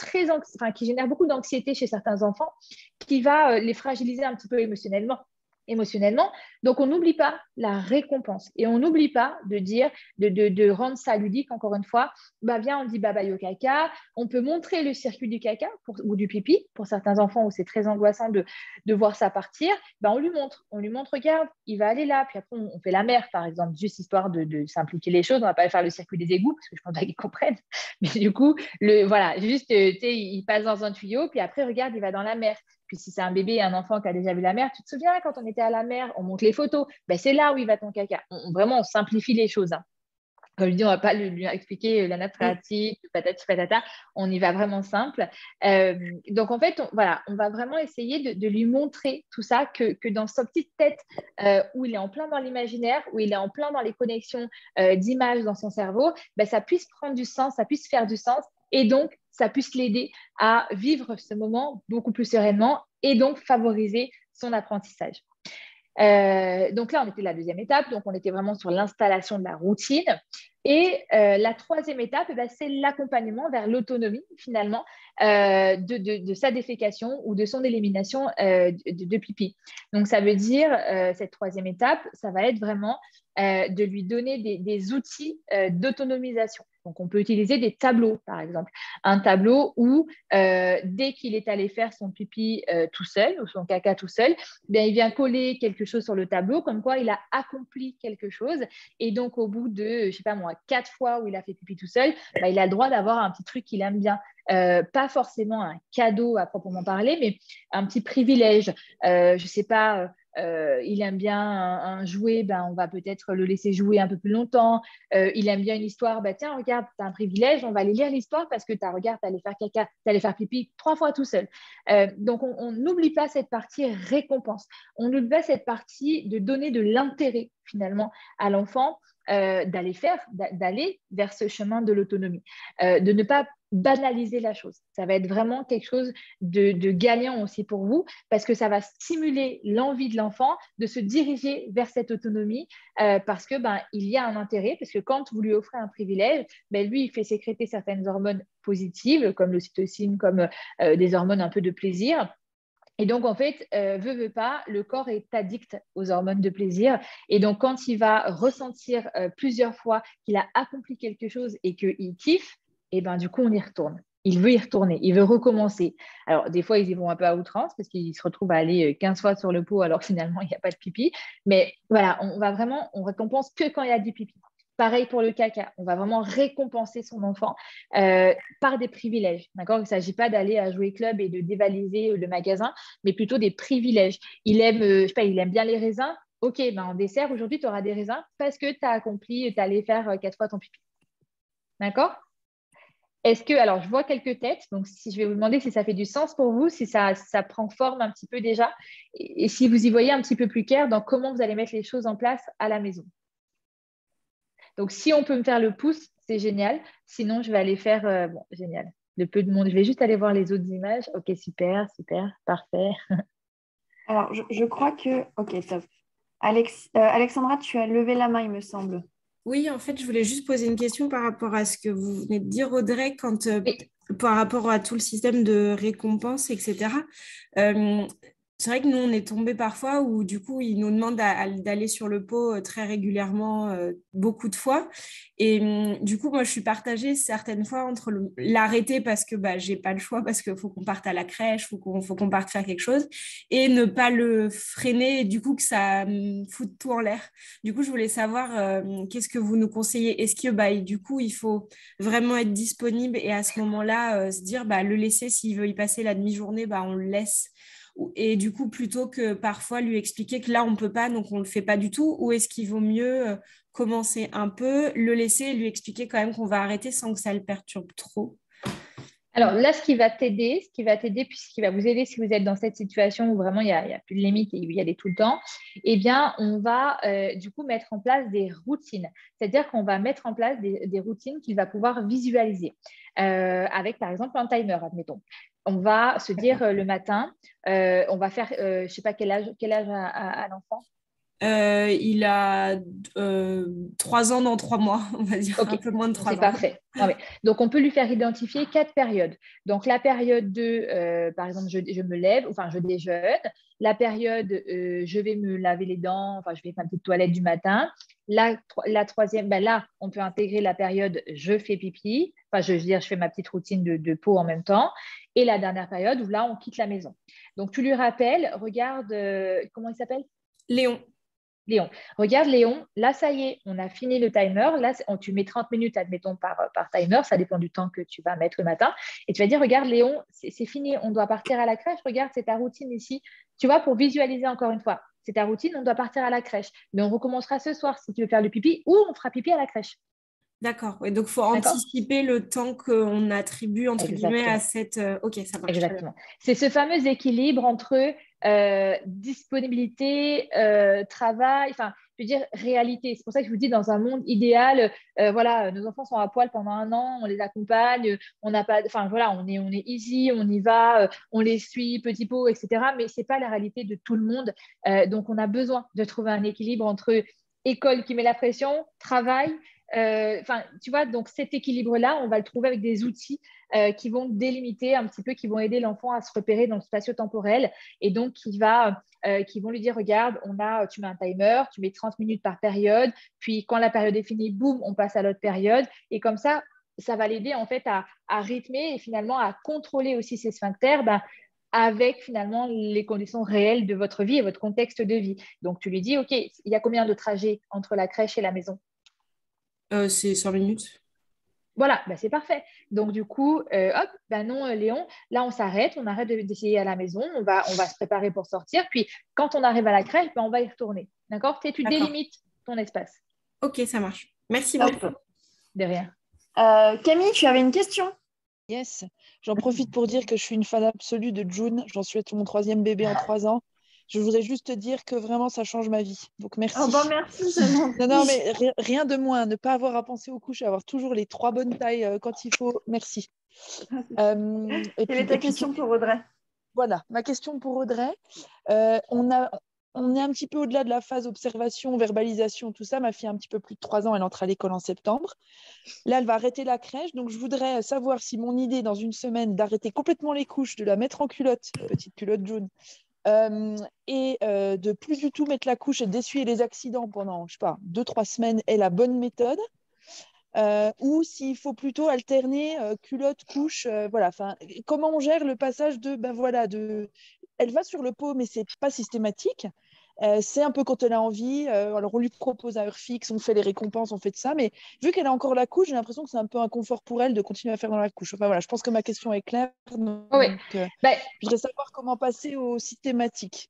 qui génère beaucoup d'anxiété chez certains enfants, qui va les fragiliser un petit peu émotionnellement. Donc, on n'oublie pas la récompense et on n'oublie pas de dire, de rendre ça ludique, encore une fois. Viens, on dit bye-bye au caca. On peut montrer le circuit du caca ou du pipi pour certains enfants où c'est très angoissant de voir ça partir. On lui montre, regarde, il va aller là. Puis après, on fait la mer, par exemple, juste histoire de simplifier les choses. On ne va pas faire le circuit des égouts parce que je pense pas qu'ils comprennent. Mais du coup, voilà, juste, il passe dans un tuyau. Puis après, regarde, il va dans la mer. Puis si c'est un bébé et un enfant qui a déjà vu la mer, tu te souviens quand on était à la mer, on montre les photos, ben, c'est là où il va ton caca. Vraiment, on simplifie les choses, hein. Comme je dis, on ne va pas lui expliquer la nappe phréatique, patati patata. On y va vraiment simple. Donc, en fait, voilà, on va vraiment essayer de lui montrer tout ça, que dans sa petite tête, où il est en plein dans l'imaginaire, où il est en plein dans les connexions d'images dans son cerveau, ben, ça puisse prendre du sens, ça puisse faire du sens. Et donc, ça puisse l'aider à vivre ce moment beaucoup plus sereinement et donc favoriser son apprentissage. Donc là, on était à la deuxième étape, donc on était vraiment sur l'installation de la routine. Et la troisième étape, eh ben, c'est l'accompagnement vers l'autonomie, finalement, de sa défécation ou de son élimination de pipi. Donc, ça veut dire, cette troisième étape, ça va être vraiment de lui donner des outils d'autonomisation. Donc, on peut utiliser des tableaux, par exemple. Un tableau où, dès qu'il est allé faire son pipi tout seul ou son caca tout seul, bien, il vient coller quelque chose sur le tableau, comme quoi il a accompli quelque chose. Et donc, au bout de, je ne sais pas moi, 4 fois où il a fait pipi tout seul, bah, il a le droit d'avoir un petit truc qu'il aime bien. Pas forcément un cadeau à proprement parler, mais un petit privilège. Je ne sais pas, il aime bien un jouet, ben, on va peut-être le laisser jouer un peu plus longtemps. Il aime bien une histoire, ben, tiens, regarde, tu as un privilège, on va aller lire l'histoire parce que regarde, tu allais faire caca, tu allais faire pipi 3 fois tout seul. Donc, on n'oublie pas cette partie récompense. On n'oublie pas cette partie de donner de l'intérêt finalement à l'enfant d'aller vers ce chemin de l'autonomie, de ne pas banaliser la chose. Ça va être vraiment quelque chose de gagnant aussi pour vous parce que ça va stimuler l'envie de l'enfant de se diriger vers cette autonomie parce que il y a un intérêt, parce que quand vous lui offrez un privilège, lui, il fait sécréter certaines hormones positives comme l'ocytocine, comme des hormones un peu de plaisir. Et donc, en fait, veut pas, le corps est addict aux hormones de plaisir. Et donc, quand il va ressentir plusieurs fois qu'il a accompli quelque chose et qu'il kiffe, et ben, du coup, on y retourne. Il veut y retourner, il veut recommencer. Alors, des fois, ils y vont un peu à outrance parce qu'ils se retrouvent à aller 15 fois sur le pot alors que finalement, il n'y a pas de pipi. Mais voilà, on récompense que quand il y a du pipi. Pareil pour le caca, on va vraiment récompenser son enfant par des privilèges. D'accord. Il ne s'agit pas d'aller à jouer club et de dévaliser le magasin, mais plutôt des privilèges. Il aime, je sais pas, il aime bien les raisins. Ok, en dessert, aujourd'hui, tu auras des raisins parce que tu as accompli, tu es allé faire 4 fois ton pipi. D'accord. Alors, je vois quelques têtes, donc si je vais vous demander si ça fait du sens pour vous, si ça prend forme un petit peu déjà, et si vous y voyez un petit peu plus clair dans comment vous allez mettre les choses en place à la maison. Donc, si on peut me faire le pouce, c'est génial. Sinon, je vais aller faire… bon, génial. Le peu de monde. Je vais juste aller voir les autres images. Ok, super, super, parfait. Alors, je crois que… Ok, top. Alexandra, tu as levé la main, il me semble. Oui, en fait, je voulais juste poser une question par rapport à ce que vous venez de dire, Audrey, Oui. par rapport à tout le système de récompense, etc. C'est vrai que nous, on est tombé parfois où, du coup, ils nous demandent d'aller sur le pot très régulièrement, beaucoup de fois. Et du coup, moi, je suis partagée certaines fois entre l'arrêter parce que j'ai pas le choix, parce qu'il faut qu'on parte à la crèche, faut qu'on parte faire quelque chose, et ne pas le freiner, et du coup, que ça foute tout en l'air. Du coup, je voulais savoir qu'est-ce que vous nous conseillez. Est-ce que du coup, il faut vraiment être disponible et à ce moment-là, se dire le laisser s'il veut y passer la demi-journée, on le laisse. Et du coup, plutôt que parfois lui expliquer que là, on ne peut pas, donc on ne le fait pas du tout, ou est-ce qu'il vaut mieux commencer un peu, le laisser et lui expliquer quand même qu'on va arrêter sans que ça le perturbe trop? Alors là, ce qui va t'aider, puis ce qui va vous aider si vous êtes dans cette situation où vraiment il y a plus de limite et il y aller tout le temps, eh bien, on va du coup mettre en place des routines. C'est-à-dire qu'on va mettre en place des routines qu'il va pouvoir visualiser avec, par exemple, un timer, admettons. On va se dire le matin, on va faire, je ne sais pas quel âge a l'enfant. Il a 3 ans dans 3 mois, on va dire, Ok, un peu moins de 3 c'est ans. parfait. Non, mais, donc, on peut lui faire identifier 4 périodes. Donc, la période de, par exemple, je me lève, enfin, je déjeune. La période, je vais me laver les dents, enfin, je vais faire ma petite toilette du matin. La troisième, là, on peut intégrer la période je fais pipi. Enfin, je veux dire, je fais ma petite routine de peau en même temps. Et la dernière période où là, on quitte la maison. Donc, tu lui rappelles, regarde, comment il s'appelle? Léon. Léon. Regarde, Léon, là, ça y est, on a fini le timer. Là, tu mets 30 minutes, admettons, par timer. Ça dépend du temps que tu vas mettre le matin. Et tu vas dire, regarde, Léon, c'est fini. On doit partir à la crèche. Regarde, c'est ta routine ici. Tu vois, pour visualiser encore une fois, c'est ta routine, on doit partir à la crèche. Mais on recommencera ce soir si tu veux faire le pipi ou on fera pipi à la crèche. D'accord. Ouais, donc, il faut anticiper le temps qu'on attribue, entre guillemets, à cette… Ok, ça marche. Exactement. C'est ce fameux équilibre entre disponibilité, travail, enfin, je veux dire, réalité. C'est pour ça que je vous dis, dans un monde idéal, voilà, nos enfants sont à poil pendant 1 an, on les accompagne, on n'a pas, enfin, voilà, on est easy, on y va, on les suit, petit pot, etc. Mais ce n'est pas la réalité de tout le monde. Donc, on a besoin de trouver un équilibre entre école qui met la pression, travail. Enfin, tu vois, donc cet équilibre-là, on va le trouver avec des outils qui vont délimiter un petit peu, qui vont aider l'enfant à se repérer dans le spatio-temporel et donc qui vont lui dire, regarde, tu mets un timer, tu mets 30 minutes par période, puis quand la période est finie, boum, on passe à l'autre période et comme ça va l'aider en fait à rythmer et finalement à contrôler aussi ses sphincters, avec finalement les conditions réelles de votre vie et votre contexte de vie. Donc tu lui dis, ok, il y a combien de trajets entre la crèche et la maison? C'est 100 minutes. Voilà, c'est parfait. Donc, du coup, hop, non, Léon, là, on s'arrête, on arrête d'essayer à la maison, on va se préparer pour sortir. Puis, quand on arrive à la crèche, on va y retourner. D'accord? Tu délimites ton espace. Ok, ça marche. Merci beaucoup. De rien. Camille, tu avais une question? Yes, j'en profite pour dire que je suis une fan absolue de June. J'en suis à mon 3e bébé en 3 ans. Je voudrais juste te dire que vraiment, ça change ma vie. Donc, merci. Merci, c'est gentil. Non, mais rien de moins. Ne pas avoir à penser aux couches, avoir toujours les 3 bonnes tailles quand il faut. Merci. Quelle est ta question pour Audrey? Voilà, ma question pour Audrey. On est un petit peu au-delà de la phase observation, verbalisation, tout ça. Ma fille a un petit peu plus de 3 ans, elle entre à l'école en septembre. Là, elle va arrêter la crèche. Donc, je voudrais savoir si mon idée dans une semaine d'arrêter complètement les couches, de la mettre en culotte, petite culotte jaune, et de plus du tout mettre la couche et d'essuyer les accidents pendant, je sais pas, 2-3 semaines est la bonne méthode. Ou s'il faut plutôt alterner culotte, couche, voilà. Enfin, comment on gère le passage elle va sur le pot, mais c'est pas systématique. C'est un peu quand elle a envie. Alors, on lui propose à heure fixe, on fait les récompenses, on fait de ça. Mais vu qu'elle a encore la couche, j'ai l'impression que c'est un peu un confort pour elle de continuer à faire dans la couche. Enfin, voilà, je pense que ma question est claire. Donc, je voudrais savoir comment passer au systématique.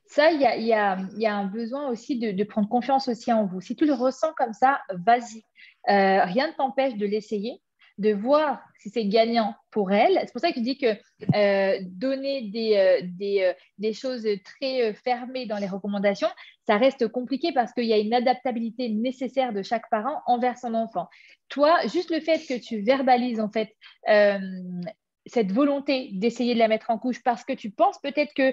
Ça, il y a un besoin aussi de prendre confiance aussi en vous. Si tu le ressens comme ça, vas-y. Rien ne t'empêche de l'essayer, de voir si c'est gagnant pour elle. C'est pour ça que je dis que donner des choses très fermées dans les recommandations, ça reste compliqué parce qu'il y a une adaptabilité nécessaire de chaque parent envers son enfant. Toi, juste le fait que tu verbalises en fait cette volonté d'essayer de la mettre en couche parce que tu penses peut-être que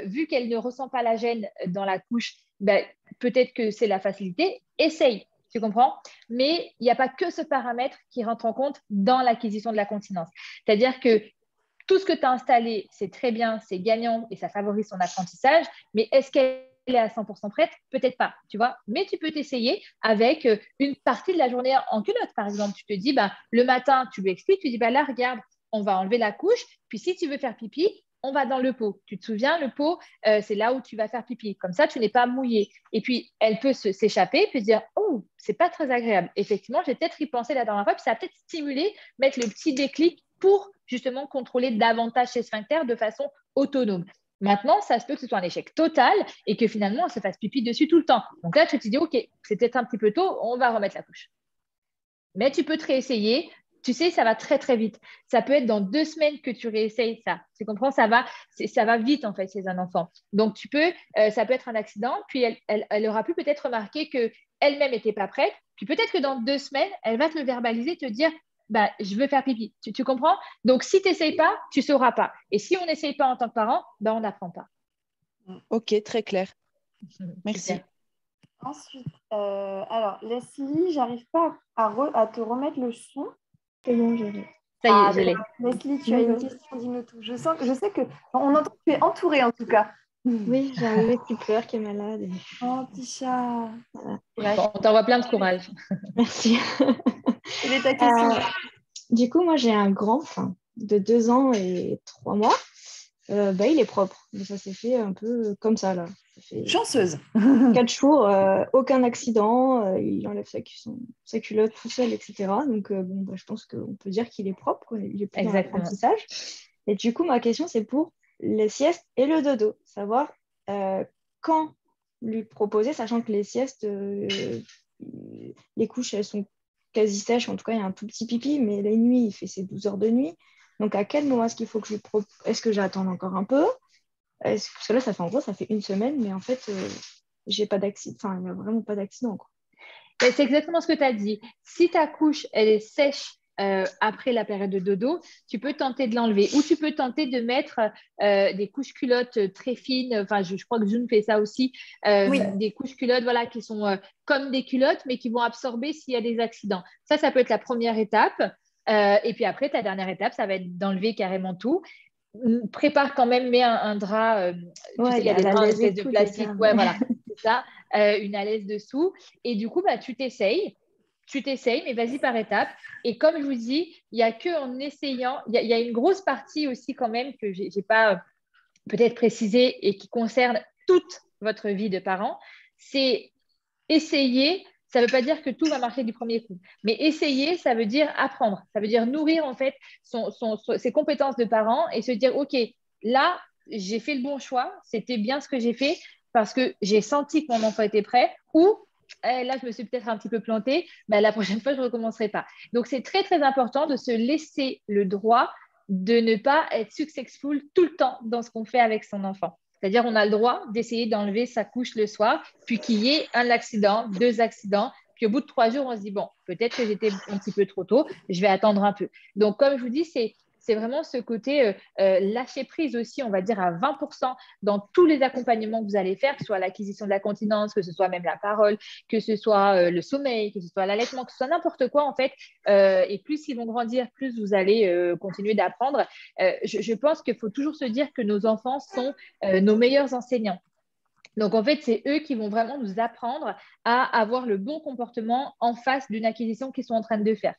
vu qu'elle ne ressent pas la gêne dans la couche, peut-être que c'est la facilité, essaye. Tu comprends? Mais il n'y a pas que ce paramètre qui rentre en compte dans l'acquisition de la continence. C'est-à-dire que tout ce que tu as installé, c'est très bien, c'est gagnant et ça favorise son apprentissage, mais est-ce qu'elle est à 100% prête? Peut-être pas, tu vois. Mais tu peux t'essayer avec une partie de la journée en culotte, par exemple. Tu te dis, le matin, tu lui expliques, tu dis, là, regarde, on va enlever la couche, puis si tu veux faire pipi, on va dans le pot. Tu te souviens, le pot, c'est là où tu vas faire pipi. Comme ça, tu n'es pas mouillé. Et puis, elle peut s'échapper, puis se dire, oh, c'est pas très agréable. Effectivement, j'ai peut-être y pensé la dernière fois, puis ça a peut-être stimulé, mettre le petit déclic pour justement contrôler davantage ses sphincters de façon autonome. Maintenant, ça se peut que ce soit un échec total et que finalement, on se fasse pipi dessus tout le temps. Donc là, tu te dis, OK, c'est peut-être un petit peu tôt, on va remettre la couche. Mais tu peux te réessayer. Tu sais, ça va très, très vite. Ça peut être dans 2 semaines que tu réessayes ça. Tu comprends? Ça va vite, en fait, chez un enfant. Donc, ça peut être un accident, puis elle aura pu peut-être remarquer qu'elle-même n'était pas prête. Puis peut-être que dans 2 semaines, elle va te le verbaliser, te dire, je veux faire pipi. Tu comprends? Donc, si tu n'essayes pas, tu ne sauras pas. Et si on n'essaye pas en tant que parent, on n'apprend pas. Ok, très clair. Merci. Super. Ensuite, alors, Leslie, j'arrive pas à te remettre le son. C'est bon, je l'ai. Ça y est, je l'ai. Leslie, tu as une question, dis-nous tout. Je sais que on entend que tu es entourée en tout cas. Oui, j'ai un bébé qui pleure, qui est malade. Oh, petit chat. Voilà. Bon, on t'envoie plein de courage. Merci. Quelle est ta question? Du coup, moi, j'ai un grand de 2 ans et 3 mois Il est propre. Mais ça s'est fait un peu comme ça, là. Ça fait Chanceuse. 4 jours, aucun accident, il enlève sa culotte tout seul, etc. Donc, je pense qu'on peut dire qu'il est propre, quoi. Il est plus dans Exactement. l'apprentissage. Et du coup, ma question, c'est pour les siestes et le dodo. Savoir quand lui proposer, sachant que les siestes, les couches, elles sont quasi sèches. En tout cas, il y a un tout petit pipi, mais la nuit, il fait ses 12 heures de nuit. Donc, à quel moment est-ce qu'il faut que je lui propose? Est-ce que j'attends encore un peu? Parce que là, ça fait 1 semaine, mais en fait, j'ai pas d'accident. Enfin, il n'y a vraiment pas d'accident, quoi. C'est exactement ce que tu as dit. Si ta couche, elle est sèche après la période de dodo, tu peux tenter de l'enlever ou tu peux tenter de mettre des couches culottes très fines. Enfin, je crois que June fait ça aussi. Oui. Des couches culottes voilà, qui sont comme des culottes, mais qui vont absorber s'il y a des accidents. Ça peut être la première étape. Et puis après, ta dernière étape, ça va être d'enlever carrément tout. Prépare quand même, mets un drap. Tu sais, il y a des draps en espèce de plastique. Ouais, voilà, c'est ça. Une alaise dessous. Et du coup, tu t'essayes, mais vas-y par étapes. Et comme je vous dis, il n'y a qu'en essayant, il y a une grosse partie aussi quand même que je n'ai pas peut-être précisé et qui concerne toute votre vie de parent, c'est essayer. Ça ne veut pas dire que tout va marcher du premier coup. Mais essayer, ça veut dire apprendre. Ça veut dire nourrir en fait ses compétences de parent et se dire, OK, là, j'ai fait le bon choix. C'était bien ce que j'ai fait parce que j'ai senti que mon enfant était prêt ou là, je me suis peut-être un petit peu plantée. La prochaine fois, je ne recommencerai pas. Donc, c'est très, très important de se laisser le droit de ne pas être successful tout le temps dans ce qu'on fait avec son enfant. C'est-à-dire, on a le droit d'essayer d'enlever sa couche le soir, puis qu'il y ait un accident, 2 accidents. Puis au bout de 3 jours, on se dit, bon, peut-être que j'étais un petit peu trop tôt, je vais attendre un peu. Donc, comme je vous dis, c'est vraiment ce côté lâcher prise aussi, on va dire à 20% dans tous les accompagnements que vous allez faire, que ce soit l'acquisition de la continence, que ce soit même la parole, que ce soit le sommeil, que ce soit l'allaitement, que ce soit n'importe quoi en fait. Et plus ils vont grandir, plus vous allez continuer d'apprendre. Je pense qu'il faut toujours se dire que nos enfants sont nos meilleurs enseignants. Donc, en fait, c'est eux qui vont vraiment nous apprendre à avoir le bon comportement en face d'une acquisition qu'ils sont en train de faire.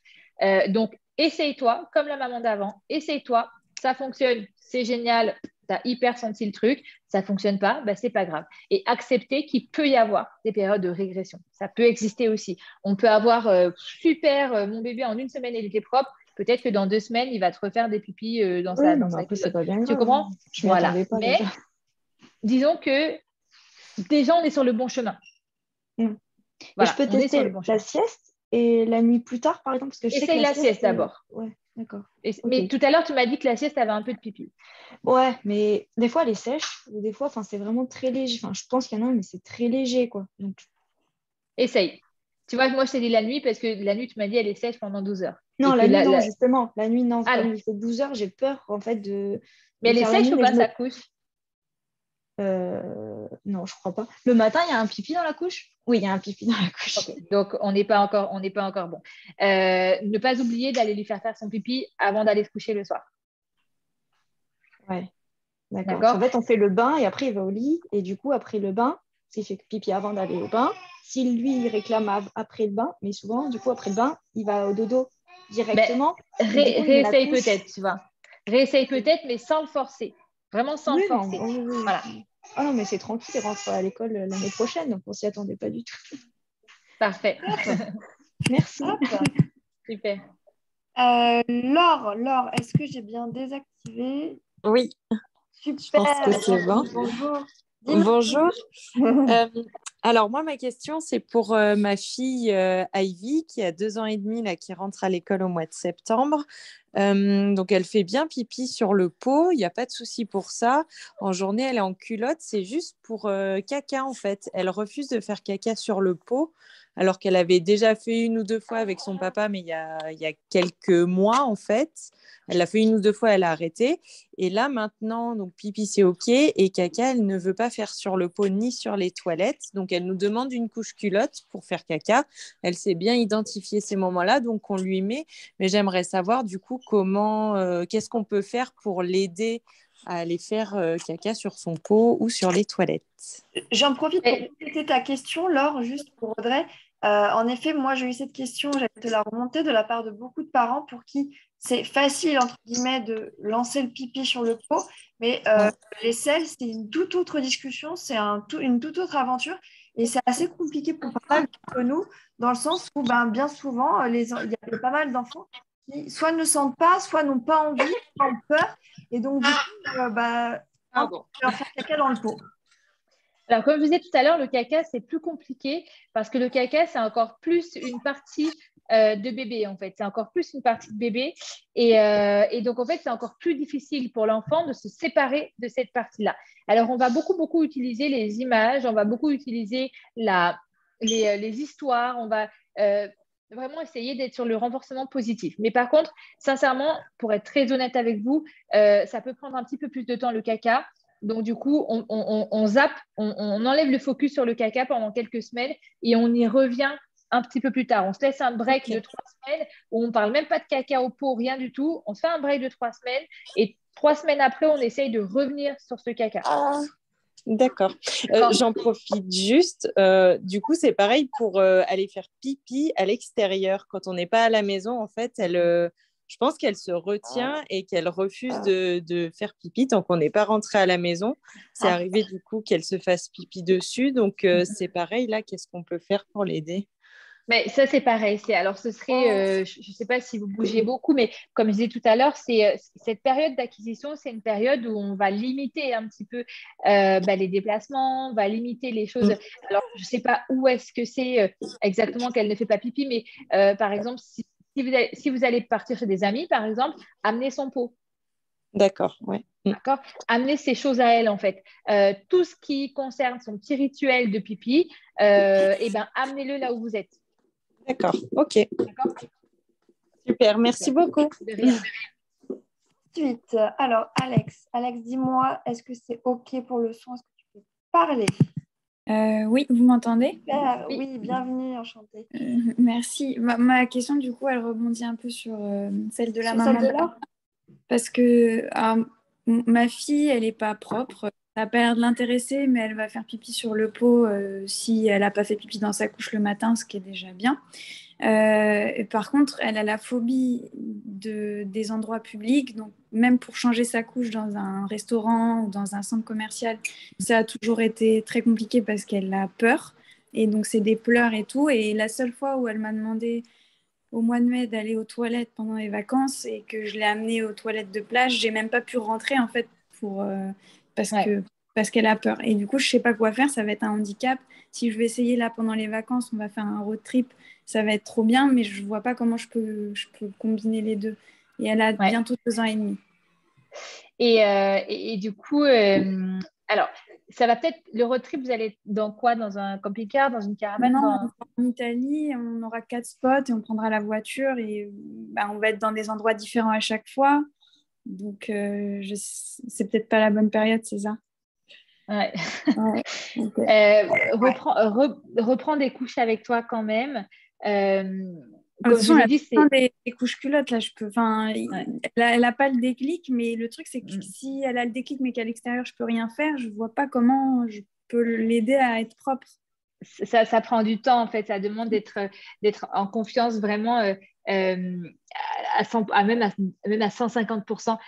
Donc, essaye-toi, comme la maman d'avant, essaye-toi, ça fonctionne, c'est génial, tu as hyper senti le truc, ça ne fonctionne pas, c'est pas grave. Et accepter qu'il peut y avoir des périodes de régression. Ça peut exister aussi. On peut avoir super, mon bébé en 1 semaine, il était propre. Peut-être que dans 2 semaines, il va te refaire des pipis dans sa après, c'est pas bien Tu grave. comprends? Je m'y attendais pas, Mais déjà. disons que déjà, on est sur le bon chemin. Voilà, je peux tester la sieste et la nuit plus tard, par exemple, parce que je sais que la sieste d'abord. Ouais, d'accord. Mais tout à l'heure, tu m'as dit que la sieste avait un peu de pipi. Ouais, mais des fois, elle est sèche, ou des fois, c'est vraiment très léger. Enfin, je pense qu'il y en a un, mais c'est très léger, quoi. Donc... Essaye. Tu vois, moi, je t'ai dit la nuit, parce que la nuit, tu m'as dit, elle est sèche pendant 12 heures. Non, la nuit, non, justement. La nuit, non. Comme il fait 12 heures, j'ai peur, en fait, de... Mais elle est sèche ou pas, sa couche? Non, je crois pas. Le matin, il y a un pipi dans la couche? Oui, il y a un pipi dans la couche. Okay. Donc, on n'est pas encore bon. Ne pas oublier d'aller lui faire son pipi avant d'aller se coucher le soir. Ouais, d'accord. En fait, on fait le bain et après, il va au lit. Et du coup, après le bain, s'il fait pipi avant d'aller au bain, s'il lui réclame après le bain, mais souvent, du coup, après le bain, il va au dodo directement. Réessaye peut-être, tu vois. Réessaye peut-être, mais sans le forcer. Vraiment sans le forcer. Oui. Voilà. Ah non, mais c'est tranquille, il rentre à l'école l'année prochaine, donc on s'y attendait pas du tout. Parfait. Merci. Super. Laure, est-ce que j'ai bien désactivé? Oui. Super. Je pense que c'est bon. Bonjour. Alors, moi, ma question, c'est pour ma fille Ivy, qui a 2 ans et demi, là, qui rentre à l'école au mois de septembre. Donc, elle fait bien pipi sur le pot. Il n'y a pas de souci pour ça. En journée, elle est en culotte. C'est juste pour caca, en fait. Elle refuse de faire caca sur le pot, alors qu'elle avait déjà fait 1 ou 2 fois avec son papa, mais il y a quelques mois, en fait. Elle l'a fait 1 ou 2 fois, elle a arrêté. Et là, maintenant, donc pipi, c'est OK. Et caca, elle ne veut pas faire sur le pot ni sur les toilettes. Donc, elle nous demande une couche culotte pour faire caca. Elle sait bien identifier ces moments-là, donc on lui met. Mais j'aimerais savoir, du coup, qu'est-ce qu'on peut faire pour l'aider à aller faire caca sur son pot ou sur les toilettes. J'en profite pour compléter ta question, Laure, juste pour Audrey. En effet, moi, j'ai eu cette question, j'allais te la remonter de la part de beaucoup de parents pour qui c'est facile, entre guillemets, de lancer le pipi sur le pot, mais les selles, c'est une toute autre discussion, c'est une toute autre aventure. Et c'est assez compliqué pour pas mal d'entre nous, dans le sens où bien souvent, il y a pas mal d'enfants qui soit ne sentent pas, soit n'ont pas envie, soit ont peur. Et donc, du coup, on peut leur faire caca dans le pot. Alors, comme je disais tout à l'heure, le caca, c'est plus compliqué parce que le caca, c'est encore plus une partie de bébé, en fait. C'est encore plus une partie de bébé. Et donc, en fait, c'est encore plus difficile pour l'enfant de se séparer de cette partie-là. Alors, on va beaucoup utiliser les images, on va beaucoup utiliser les histoires, on va vraiment essayer d'être sur le renforcement positif. Mais par contre, sincèrement, pour être très honnête avec vous, ça peut prendre un petit peu plus de temps le caca. Donc, du coup, on zappe, on enlève le focus sur le caca pendant quelques semaines et on y revient un petit peu plus tard. On se laisse un break de 3 semaines où on ne parle même pas de caca au pot, rien du tout. On se fait un break de 3 semaines et 3 semaines après, on essaye de revenir sur ce caca. D'accord. J'en profite juste. Du coup, c'est pareil pour aller faire pipi à l'extérieur. Quand on n'est pas à la maison, en fait, je pense qu'elle se retient et qu'elle refuse de faire pipi tant qu'on n'est pas rentré à la maison. C'est arrivé du coup qu'elle se fasse pipi dessus. Donc, c'est pareil là. Qu'est-ce qu'on peut faire pour l'aider? Mais ça, c'est pareil. Alors, ce serait, je ne sais pas si vous bougez beaucoup, mais comme je disais tout à l'heure, cette période d'acquisition, c'est une période où on va limiter un petit peu les déplacements, on va limiter les choses. Alors, je ne sais pas où est-ce que c'est exactement qu'elle ne fait pas pipi, mais par exemple, si vous allez partir chez des amis, par exemple, amenez son pot. D'accord, ouais. D'accord. Amener ces choses à elle, en fait. Tout ce qui concerne son petit rituel de pipi, amenez-le là où vous êtes. D'accord, ok. D'accord. Super, merci beaucoup. De rien. Ensuite, alors Alex, dis-moi, est-ce que c'est OK pour le son? Est-ce que tu peux parler? Oui, vous m'entendez? Oui, bienvenue, enchantée. Merci. Ma question, du coup, elle rebondit un peu sur celle de la Sur maman. celle de Laure? Parce que ma fille, elle n'est pas propre. Ça n'a pas l'air de l'intéresser, mais elle va faire pipi sur le pot si elle n'a pas fait pipi dans sa couche le matin, ce qui est déjà bien. Et par contre, elle a la phobie des endroits publics. Donc, même pour changer sa couche dans un restaurant ou dans un centre commercial, ça a toujours été très compliqué parce qu'elle a peur. Et donc, c'est des pleurs et tout. Et la seule fois où elle m'a demandé au mois de mai d'aller aux toilettes pendant les vacances et que je l'ai amenée aux toilettes de plage, j'ai même pas pu rentrer en fait parce qu'elle a peur. Et du coup, je sais pas quoi faire, ça va être un handicap. Si je vais essayer là pendant les vacances, on va faire un road trip, ça va être trop bien, mais je vois pas comment je peux combiner les deux. Et elle a bientôt 2 ans et demi. Et du coup, alors, ça va peut-être, le road trip, vous allez dans quoi? Dans un camping-car, dans une caravane? Non, en Italie, on aura 4 spots et on prendra la voiture et on va être dans des endroits différents à chaque fois. Donc, c'est peut-être pas la bonne période, c'est ça? Ouais. Okay. Reprends des couches avec toi quand même. Comme je l'ai dit, c'est des couches culottes là. Elle n'a pas le déclic, mais le truc c'est que si elle a le déclic mais qu'à l'extérieur je peux rien faire, je vois pas comment je peux l'aider à être propre. Ça prend du temps en fait. Ça demande d'être en confiance vraiment. Même à 150%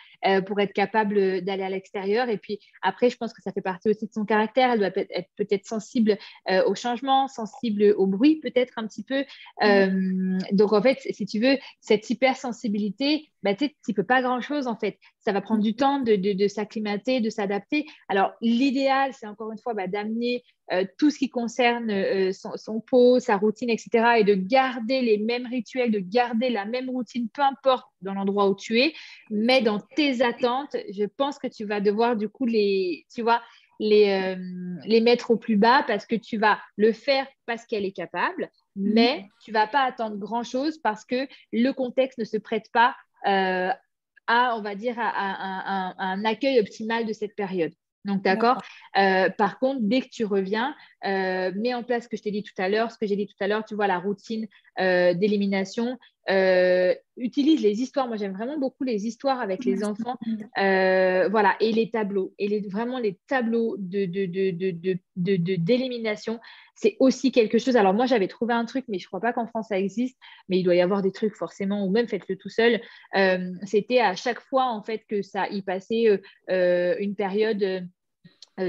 pour être capable d'aller à l'extérieur. Et puis après, je pense que ça fait partie aussi de son caractère. Elle doit être peut-être sensible au changement, sensible au bruit peut-être un petit peu. Donc en fait, si tu veux, cette hypersensibilité, tu ne peux pas grand-chose en fait. Ça va prendre du temps de s'acclimater, de s'adapter. Alors l'idéal, c'est encore une fois d'amener tout ce qui concerne son pot, sa routine, etc. et de garder les mêmes rituels, de garder la même routine, peu importe dans l'endroit où tu es, mais dans tes attentes, je pense que tu vas devoir du coup les mettre au plus bas parce que tu vas le faire parce qu'elle est capable, mais tu vas pas attendre grand-chose parce que le contexte ne se prête pas on va dire, à un accueil optimal de cette période. Donc, d'accord. Par contre, dès que tu reviens, mets en place ce que je t'ai dit tout à l'heure, tu vois, la routine d'élimination. Utilise les histoires. Moi, j'aime vraiment beaucoup les histoires avec les enfants. Voilà, et les tableaux. Et vraiment les tableaux d'élimination, c'est aussi quelque chose. Alors, moi, j'avais trouvé un truc, mais je ne crois pas qu'en France, ça existe. Mais il doit y avoir des trucs forcément, ou même faites-le tout seul. C'était à chaque fois, en fait, que ça y passait une période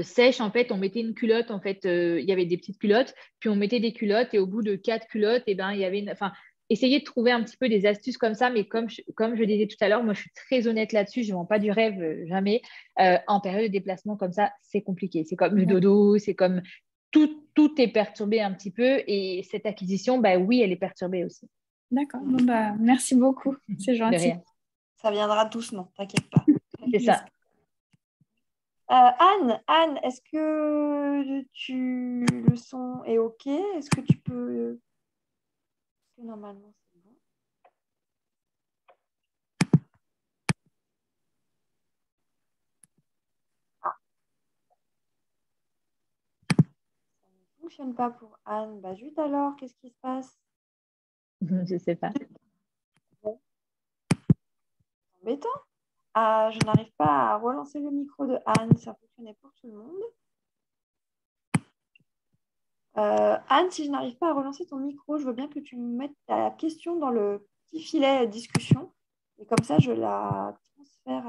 sèche, en fait, on mettait une culotte, en fait, il y avait des petites culottes, puis on mettait des culottes, et au bout de 4 culottes, et ben, il y avait enfin, essayez de trouver un petit peu des astuces comme ça, mais comme je disais tout à l'heure, moi, je suis très honnête là-dessus, je ne vends pas du rêve, jamais. En période de déplacement comme ça, c'est compliqué. C'est comme le dodo, c'est comme tout est perturbé un petit peu, et cette acquisition, bah oui, elle est perturbée aussi. D'accord, bon, bah, merci beaucoup, c'est De gentil. rien. Ça viendra doucement, t'inquiète pas. C'est ça. Anne, est-ce que le son est OK? Est-ce que tu peux... Normalement, c'est bon. Ah. Ça ne fonctionne pas pour Anne. Bah, zut alors, qu'est-ce qui se passe? Je ne sais pas. Bon. C'est embêtant. Je n'arrive pas à relancer le micro de Anne. Ça fonctionnait pour tout le monde. Anne, si je n'arrive pas à relancer ton micro, je veux bien que tu me mettes ta question dans le petit filet discussion. Et comme ça, je la transfère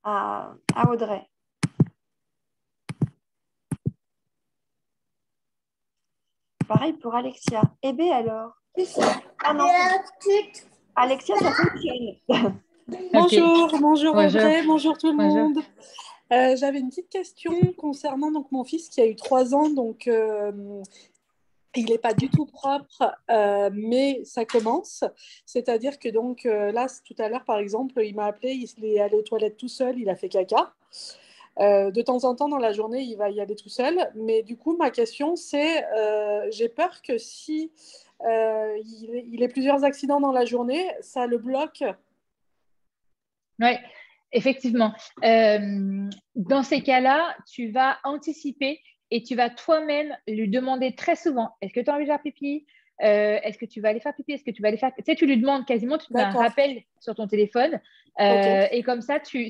à Audrey. Pareil pour Alexia. Eh bien alors, ah non, Alexia, ça fonctionne. Bonjour Audrey, bonjour tout le Bonjour. monde. J'avais une petite question concernant donc, mon fils qui a eu 3 ans, donc il n'est pas du tout propre, mais ça commence. C'est-à-dire que donc là, tout à l'heure par exemple, il m'a appelé, il est allé aux toilettes tout seul, il a fait caca. De temps en temps dans la journée, il va y aller tout seul. Mais du coup, ma question, c'est j'ai peur que si il ait plusieurs accidents dans la journée, ça le bloque. Oui, effectivement. Dans ces cas-là, tu vas anticiper et tu vas toi-même lui demander très souvent, est-ce que tu as envie de faire pipi? Est-ce que tu vas aller faire pipi? Est-ce que tu vas aller faire... Tu sais, tu lui demandes quasiment, tu te mets un rappel sur ton téléphone. Et comme ça, tu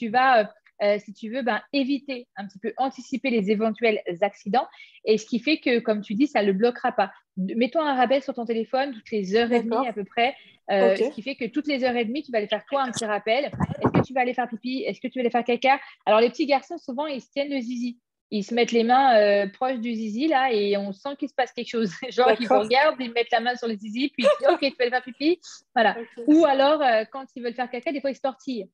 vas... si tu veux, éviter un petit peu, anticiper les éventuels accidents. Et ce qui fait que, comme tu dis, ça ne le bloquera pas. Mets-toi un rappel sur ton téléphone toutes les heures et demie à peu près. Ce qui fait que toutes les heures et demie, tu vas aller faire toi un petit rappel. Est-ce que tu vas aller faire pipi? Est-ce que tu vas aller faire caca? Alors, les petits garçons, souvent, ils se tiennent le zizi. Ils se mettent les mains proches du zizi, là, et on sent qu'il se passe quelque chose. Genre, ils vous regardent, ils mettent la main sur le zizi, puis ils disent, OK, tu vas aller faire pipi. Voilà. Ou alors, quand ils veulent faire caca, des fois, ils se tortillent.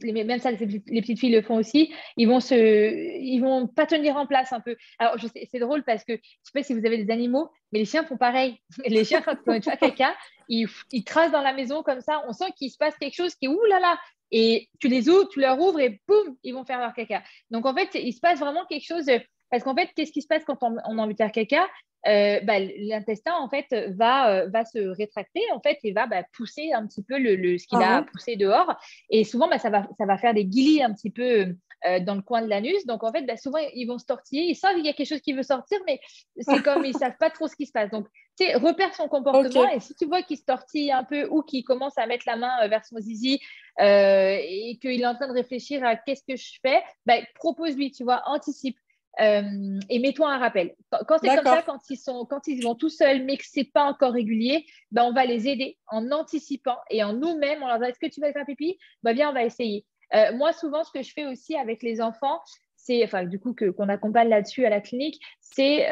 Même ça, les petites filles le font aussi. Ils vont pas tenir en place un peu. Alors, c'est drôle parce que je sais pas si vous avez des animaux, mais les chiens font pareil. Les chiens, quand ils font caca, ils tracent dans la maison comme ça. On sent qu'il se passe quelque chose qui est oulala. Et tu leur ouvres et boum, ils vont faire leur caca. Donc, en fait, il se passe vraiment quelque chose. Parce qu'en fait, qu'est-ce qui se passe quand on a envie de faire caca? L'intestin en fait va se rétracter en fait et va pousser un petit peu ce qu'il a poussé dehors, et souvent ça va faire des guilis un petit peu dans le coin de l'anus. Donc en fait souvent ils vont se tortiller, ils savent qu'il y a quelque chose qui veut sortir, mais c'est comme ils savent pas trop ce qui se passe. Donc tu sais, repère son comportement, et si tu vois qu'il se tortille un peu ou qu'il commence à mettre la main vers son zizi et qu'il est en train de réfléchir à qu'est-ce que je fais, propose-lui, tu vois, anticipe. Et mets-toi un rappel. Quand c'est comme ça, quand ils vont tout seuls, mais que c'est pas encore régulier, on va les aider en anticipant et en nous-mêmes, on leur dit, est-ce que tu vas faire pipi? Viens, on va essayer. Moi, souvent, ce que je fais aussi avec les enfants, c'est, enfin, du coup, qu'on accompagne là-dessus à la clinique, c'est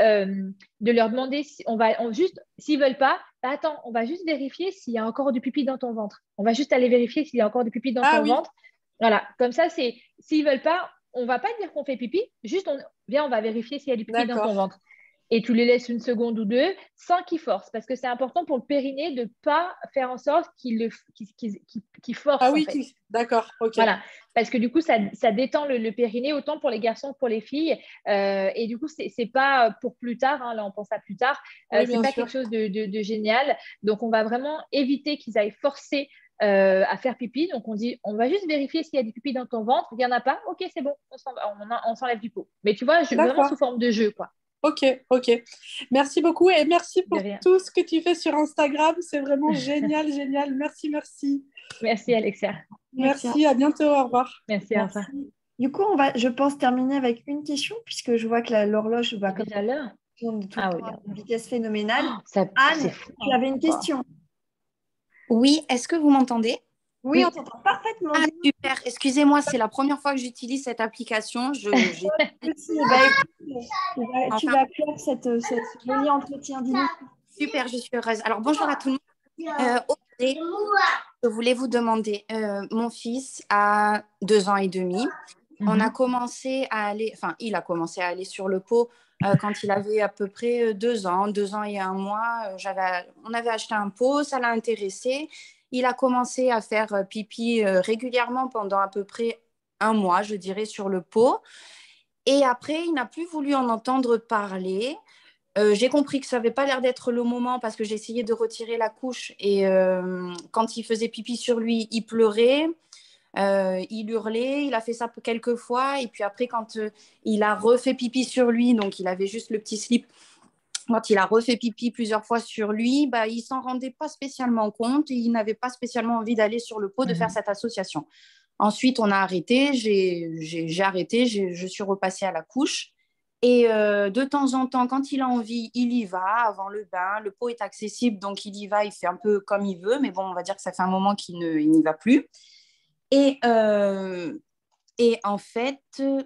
de leur demander s'ils veulent pas, attends, on va juste vérifier s'il y a encore du pipi dans ton ventre. On va juste aller vérifier s'il y a encore du pipi dans ton ventre. Voilà, comme ça, s'ils veulent pas, on va pas dire qu'on fait pipi, juste on va vérifier s'il y a du pipi dans ton ventre. Et tu les laisses une seconde ou deux sans qu'ils forcent, parce que c'est important pour le périnée de ne pas faire en sorte qu'il force. Ah oui, en fait. D'accord, ok. Voilà, parce que du coup, ça détend le périnée, autant pour les garçons que pour les filles. Et du coup, c'est pas pour plus tard, hein, là on pense à plus tard, c'est pas quelque chose de génial. Donc, on va vraiment éviter qu'ils aillent forcer à faire pipi. Donc, on dit, on va juste vérifier s'il y a des pipis dans ton ventre. Il n'y en a pas. OK, c'est bon, on s'enlève du pot. Mais tu vois, vraiment sous forme de jeu, quoi. Ok. Merci beaucoup et merci pour De rien. tout ce que tu fais sur Instagram. C'est vraiment génial. Merci. Merci, Alexia. Merci, à bientôt. Au revoir. Merci, au revoir. Du coup, on va, je pense, terminer avec une question, puisque je vois que l'horloge va comme Déjà l'heure. tourne tout le temps à une vitesse phénoménale. C'est Anne, fou. tu avais une question. Oui, est-ce que vous m'entendez? Oui, on t'entend parfaitement. Ah, super. Excusez-moi, c'est la première fois que j'utilise cette application. Tu vas faire ce joli entretien. Dis-nous. Super, je suis heureuse. Alors, bonjour à tout le monde. Audrey, je voulais vous demander, mon fils a 2 ans et demi. On a commencé à aller, enfin, il a commencé à aller sur le pot quand il avait à peu près 2 ans, 2 ans et 1 mois. On avait acheté un pot, ça l'a intéressé. Il a commencé à faire pipi régulièrement pendant à peu près 1 mois, je dirais, sur le pot. Et après, il n'a plus voulu en entendre parler. J'ai compris que ça n'avait pas l'air d'être le moment parce que j'ai essayé de retirer la couche et quand il faisait pipi sur lui, il pleurait. Il hurlait, il a fait ça quelques fois et puis après quand il a refait pipi sur lui, donc il avait juste le petit slip, quand il a refait pipi plusieurs fois sur lui, bah, il s'en rendait pas spécialement compte et il n'avait pas spécialement envie d'aller sur le pot de faire cette association. Ensuite on a arrêté, j'ai arrêté, je suis repassée à la couche et de temps en temps quand il a envie il y va avant le bain, le pot est accessible donc il y va, il fait un peu comme il veut mais bon on va dire que ça fait un moment qu'il n'y va plus. Et en fait, il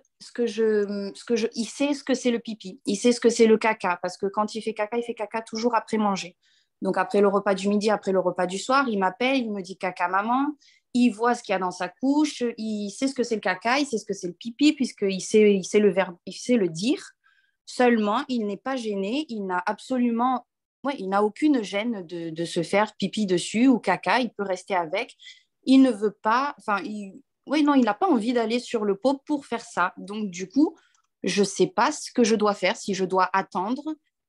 sait ce que c'est le pipi, il sait ce que c'est le caca, parce que quand il fait caca toujours après manger. Donc après le repas du midi, après le repas du soir, il m'appelle, il me dit caca maman, il voit ce qu'il y a dans sa couche, il sait ce que c'est le caca, il sait ce que c'est le pipi, puisqu'il sait le verbe, il sait le dire. Seulement, il n'est pas gêné, il n'a absolument, il n'a aucune gêne de se faire pipi dessus ou caca, il peut rester avec. Il ne veut pas, il n'a pas envie d'aller sur le pot pour faire ça. Donc, du coup, je ne sais pas ce que je dois faire, si je dois attendre,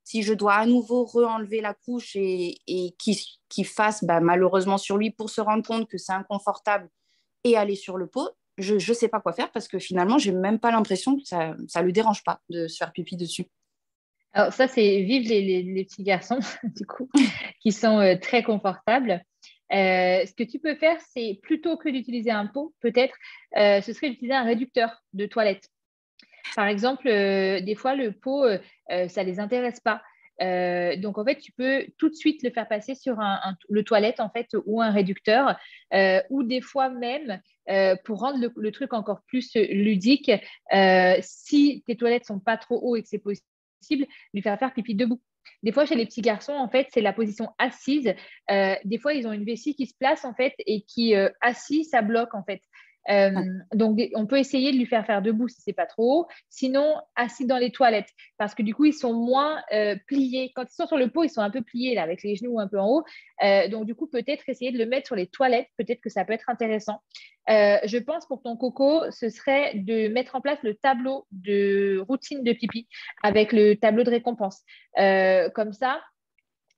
si je dois à nouveau re-enlever la couche et qu'il fasse malheureusement sur lui pour se rendre compte que c'est inconfortable et aller sur le pot. Je ne sais pas quoi faire parce que finalement, je n'ai même pas l'impression que ça ne le dérange pas de se faire pipi dessus. Alors ça, c'est vive les petits garçons, du coup, qui sont très confortables. Ce que tu peux faire, c'est plutôt que d'utiliser un pot, peut-être, ce serait d'utiliser un réducteur de toilette. Par exemple, des fois, le pot, ça ne les intéresse pas. Donc, en fait, tu peux tout de suite le faire passer sur le toilette, en fait, ou un réducteur, ou des fois même, pour rendre le truc encore plus ludique, si tes toilettes ne sont pas trop hauts et que c'est possible, lui faire pipi debout. Des fois, chez les petits garçons, en fait, c'est la position assise. Des fois, ils ont une vessie qui se place, en fait, et qui, assis, ça bloque, en fait. Donc, on peut essayer de lui faire debout si c'est pas trop haut. Sinon, assis dans les toilettes, parce que du coup, ils sont moins pliés. Quand ils sont sur le pot, ils sont un peu pliés, là, avec les genoux un peu en haut. Donc, du coup, peut-être essayer de le mettre sur les toilettes. Peut-être que ça peut être intéressant. Je pense pour ton coco, ce serait de mettre en place le tableau de routine de pipi avec le tableau de récompense. Comme ça,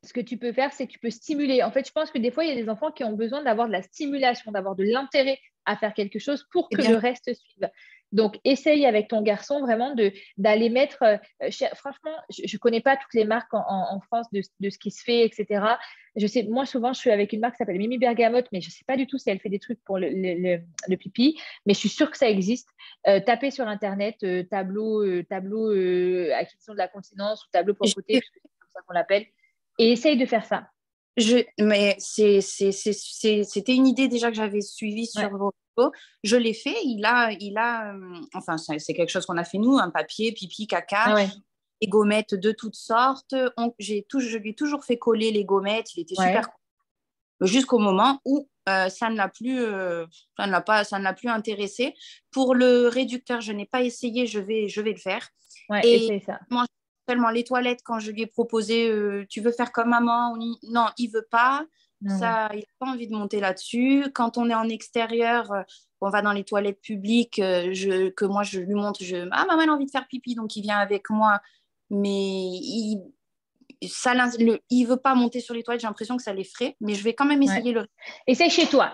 ce que tu peux faire, c'est que tu peux stimuler. En fait, je pense que des fois, il y a des enfants qui ont besoin d'avoir de la stimulation, d'avoir de l'intérêt à faire quelque chose pour que le reste suive. Donc, essaye avec ton garçon vraiment d'aller mettre… franchement, je ne connais pas toutes les marques en France de ce qui se fait, etc. Je sais, moi, souvent, je suis avec une marque qui s'appelle Mimi Bergamote, mais je ne sais pas du tout si elle fait des trucs pour le pipi, mais je suis sûre que ça existe. Tapez sur Internet tableau acquisition de la continence ou tableau propreté, parce que c'est comme ça qu'on l'appelle. Et essaye de faire ça. Mais c'était une idée déjà que j'avais suivie sur vos réseaux. Je l'ai fait. Enfin, c'est quelque chose qu'on a fait nous, un papier, pipi, caca, des gommettes de toutes sortes. Je lui ai toujours fait coller les gommettes. Il était super content. Jusqu'au moment où ça ne l'a plus intéressé. Pour le réducteur, je n'ai pas essayé. Je vais le faire. Ouais, essaye ça. Seulement les toilettes, quand je lui ai proposé tu veux faire comme maman, non, il veut pas. Ça, il n'a pas envie de monter là-dessus. Quand on est en extérieur, on va dans les toilettes publiques, que moi je lui montre, maman elle a envie de faire pipi, donc il vient avec moi, mais il veut pas monter sur les toilettes, j'ai l'impression que ça l'effraie, mais je vais quand même essayer le. Essaye chez toi.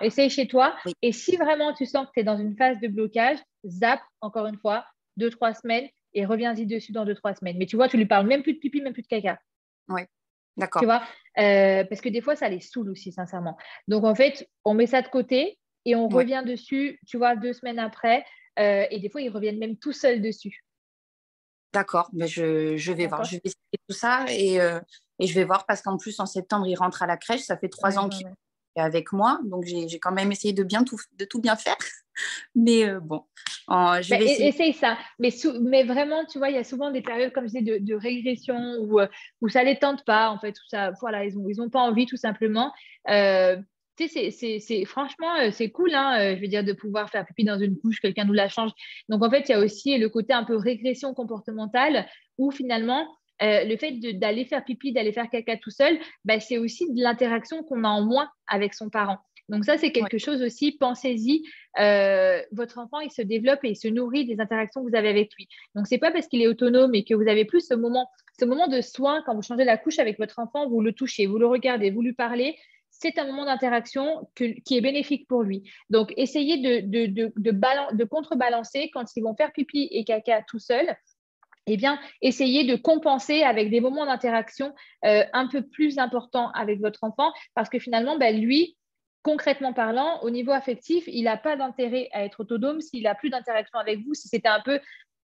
Oui. Et si vraiment tu sens que tu es dans une phase de blocage, zappe encore une fois 2-3 semaines et reviens-y dessus dans 2-3 semaines. Mais tu vois, tu lui parles même plus de pipi, même plus de caca. Oui, d'accord. Tu vois, parce que des fois, ça les saoule aussi, sincèrement. Donc, en fait, on met ça de côté et on revient dessus, tu vois, 2 semaines après. Et des fois, ils reviennent même tout seuls dessus. D'accord, mais je vais voir. Je vais essayer tout ça et je vais voir parce qu'en plus, en septembre, il rentre à la crèche. Ça fait 3 ans qu'il est avec moi. Donc, j'ai quand même essayé de tout bien faire. Mais bon, je vais essayer. Essaye ça. Mais vraiment, tu vois, il y a souvent des périodes, comme je dis, de régression où ça ne les tente pas, en fait. Où ça, voilà, ils ont pas envie, tout simplement. Tu sais, franchement, c'est cool, hein, je veux dire, de pouvoir faire pipi dans une couche, quelqu'un nous la change. Donc, en fait, il y a aussi le côté un peu régression comportementale où finalement, le fait d'aller faire pipi, d'aller faire caca tout seul, bah, c'est aussi de l'interaction qu'on a en moins avec son parent. Donc, ça, c'est quelque chose aussi, pensez-y. Votre enfant, il se développe et il se nourrit des interactions que vous avez avec lui. Donc, ce n'est pas parce qu'il est autonome et que vous avez plus ce moment de soin quand vous changez la couche avec votre enfant, vous le touchez, vous le regardez, vous lui parlez. C'est un moment d'interaction qui est bénéfique pour lui. Donc, essayez de contrebalancer quand ils vont faire pipi et caca tout seuls. Eh bien, essayez de compenser avec des moments d'interaction un peu plus importants avec votre enfant parce que finalement, lui, concrètement parlant, au niveau affectif, il n'a pas d'intérêt à être autonome s'il n'a plus d'interaction avec vous, si c'était un peu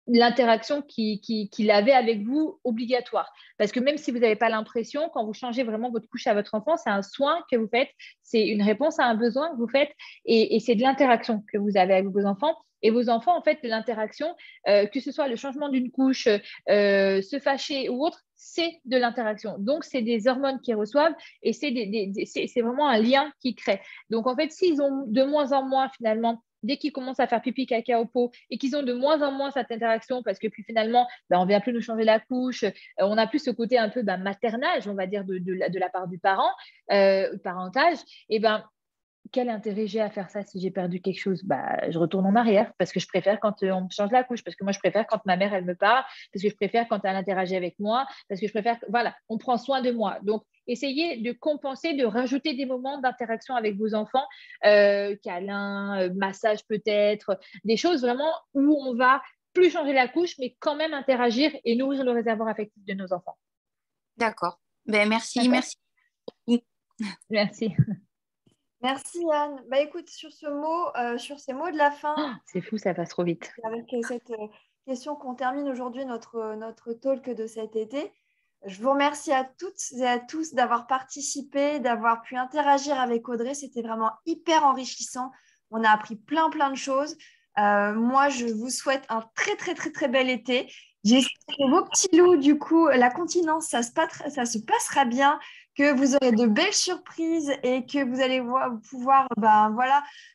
l'interaction qu'il avait avec vous obligatoire. Parce que même si vous n'avez pas l'impression, quand vous changez vraiment votre couche à votre enfant, c'est un soin que vous faites, c'est une réponse à un besoin que vous faites et c'est de l'interaction que vous avez avec vos enfants. Et vos enfants, en fait, de l'interaction, que ce soit le changement d'une couche, se fâcher ou autre, c'est de l'interaction. Donc, c'est des hormones qu'ils reçoivent et c'est vraiment un lien qu'ils créent. Donc, en fait, s'ils ont de moins en moins, finalement, dès qu'ils commencent à faire pipi, caca au pot et qu'ils ont de moins en moins cette interaction parce que puis finalement, on ne vient plus nous changer la couche, on n'a plus ce côté un peu maternage, on va dire, de la part du parent, parentage, et quel intérêt j'ai à faire ça si j'ai perdu quelque chose? Je retourne en arrière parce que je préfère quand on me change la couche, parce que moi, je préfère quand ma mère, elle me parle, parce que je préfère quand elle interagit avec moi, parce que je préfère… Voilà, on prend soin de moi. Donc, essayez de compenser, de rajouter des moments d'interaction avec vos enfants, câlin, massage peut-être, des choses vraiment où on va plus changer la couche, mais quand même interagir et nourrir le réservoir affectif de nos enfants. D'accord. Merci. Merci. Merci Anne. Écoute, sur ces mots de la fin. Oh, c'est fou, ça passe trop vite. Avec cette question qu'on termine aujourd'hui notre talk de cet été. Je vous remercie à toutes et à tous d'avoir participé, d'avoir pu interagir avec Audrey. C'était vraiment hyper enrichissant. On a appris plein de choses. Moi, je vous souhaite un très, très, très, très bel été. J'espère que vos petits loups, du coup, la continence, ça se passera bien, que vous aurez de belles surprises et que vous allez pouvoir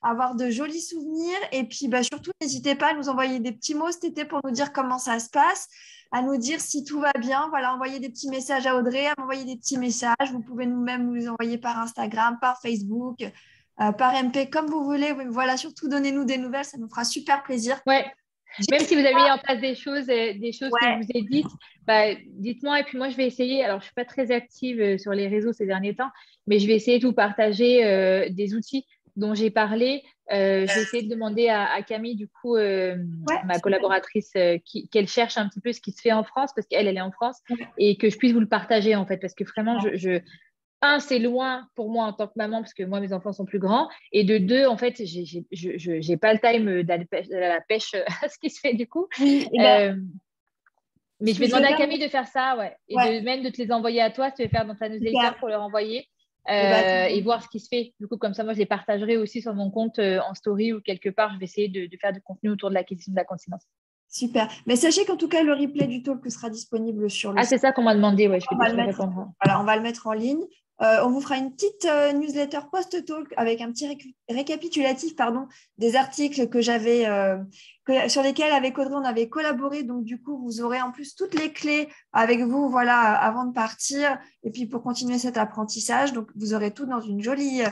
avoir de jolis souvenirs. Et puis, surtout, n'hésitez pas à nous envoyer des petits mots cet été pour nous dire comment ça se passe, à nous dire si tout va bien. Voilà, envoyez des petits messages à Audrey, à m'envoyer des petits messages. Vous pouvez nous-mêmes nous envoyer par Instagram, par Facebook, par MP, comme vous voulez. Voilà, surtout, donnez-nous des nouvelles, ça nous fera super plaisir. Ouais. Même si vous avez mis en place des choses que je vous ai dites, dites-moi. Et puis moi, je vais essayer. Alors, je ne suis pas très active sur les réseaux ces derniers temps, mais je vais essayer de vous partager des outils dont j'ai parlé. Je vais essayer de demander à Camille, du coup, ma collaboratrice, qu'elle cherche un petit peu ce qui se fait en France, parce qu'elle est en France, et que je puisse vous le partager, en fait, parce que vraiment, c'est loin pour moi en tant que maman parce que moi, mes enfants sont plus grands. Et de deux, en fait, j'ai pas le time d'aller à la pêche à ce qui se fait du coup. Mais je vais demander à Camille de faire ça, et même de te les envoyer à toi si tu veux faire dans ta newsletter pour leur envoyer et voir ce qui se fait. Du coup, comme ça, moi, je les partagerai aussi sur mon compte en story ou quelque part. Je vais essayer de faire du contenu autour de l'acquisition de la continence. Super. Mais sachez qu'en tout cas, le replay du talk sera disponible sur le site. C'est ça qu'on m'a demandé. Je vais répondre. Voilà, on va le mettre en ligne. On vous fera une petite newsletter post-talk avec un petit récapitulatif des articles que j'avais sur lesquels avec Audrey on avait collaboré. Donc du coup, vous aurez en plus toutes les clés avec vous avant de partir et puis pour continuer cet apprentissage. Donc vous aurez tout dans une jolie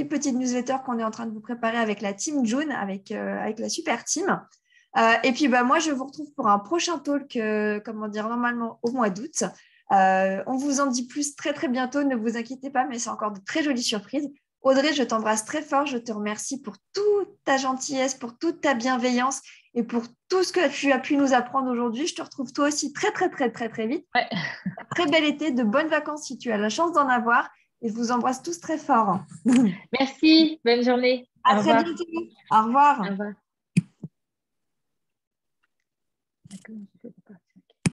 petite newsletter qu'on est en train de vous préparer avec la team June, avec la super team. Et puis moi, je vous retrouve pour un prochain talk, normalement au mois d'août. On vous en dit plus très très bientôt, ne vous inquiétez pas, mais c'est encore de très jolies surprises. Audrey, je t'embrasse très fort, je te remercie pour toute ta gentillesse, pour toute ta bienveillance et pour tout ce que tu as pu nous apprendre aujourd'hui. Je te retrouve toi aussi très très très très très vite. Ouais. Très bel été, de bonnes vacances si tu as la chance d'en avoir et je vous embrasse tous très fort. Merci, bonne journée. À très bientôt. Au revoir. Au revoir. D'accord, je sais pas.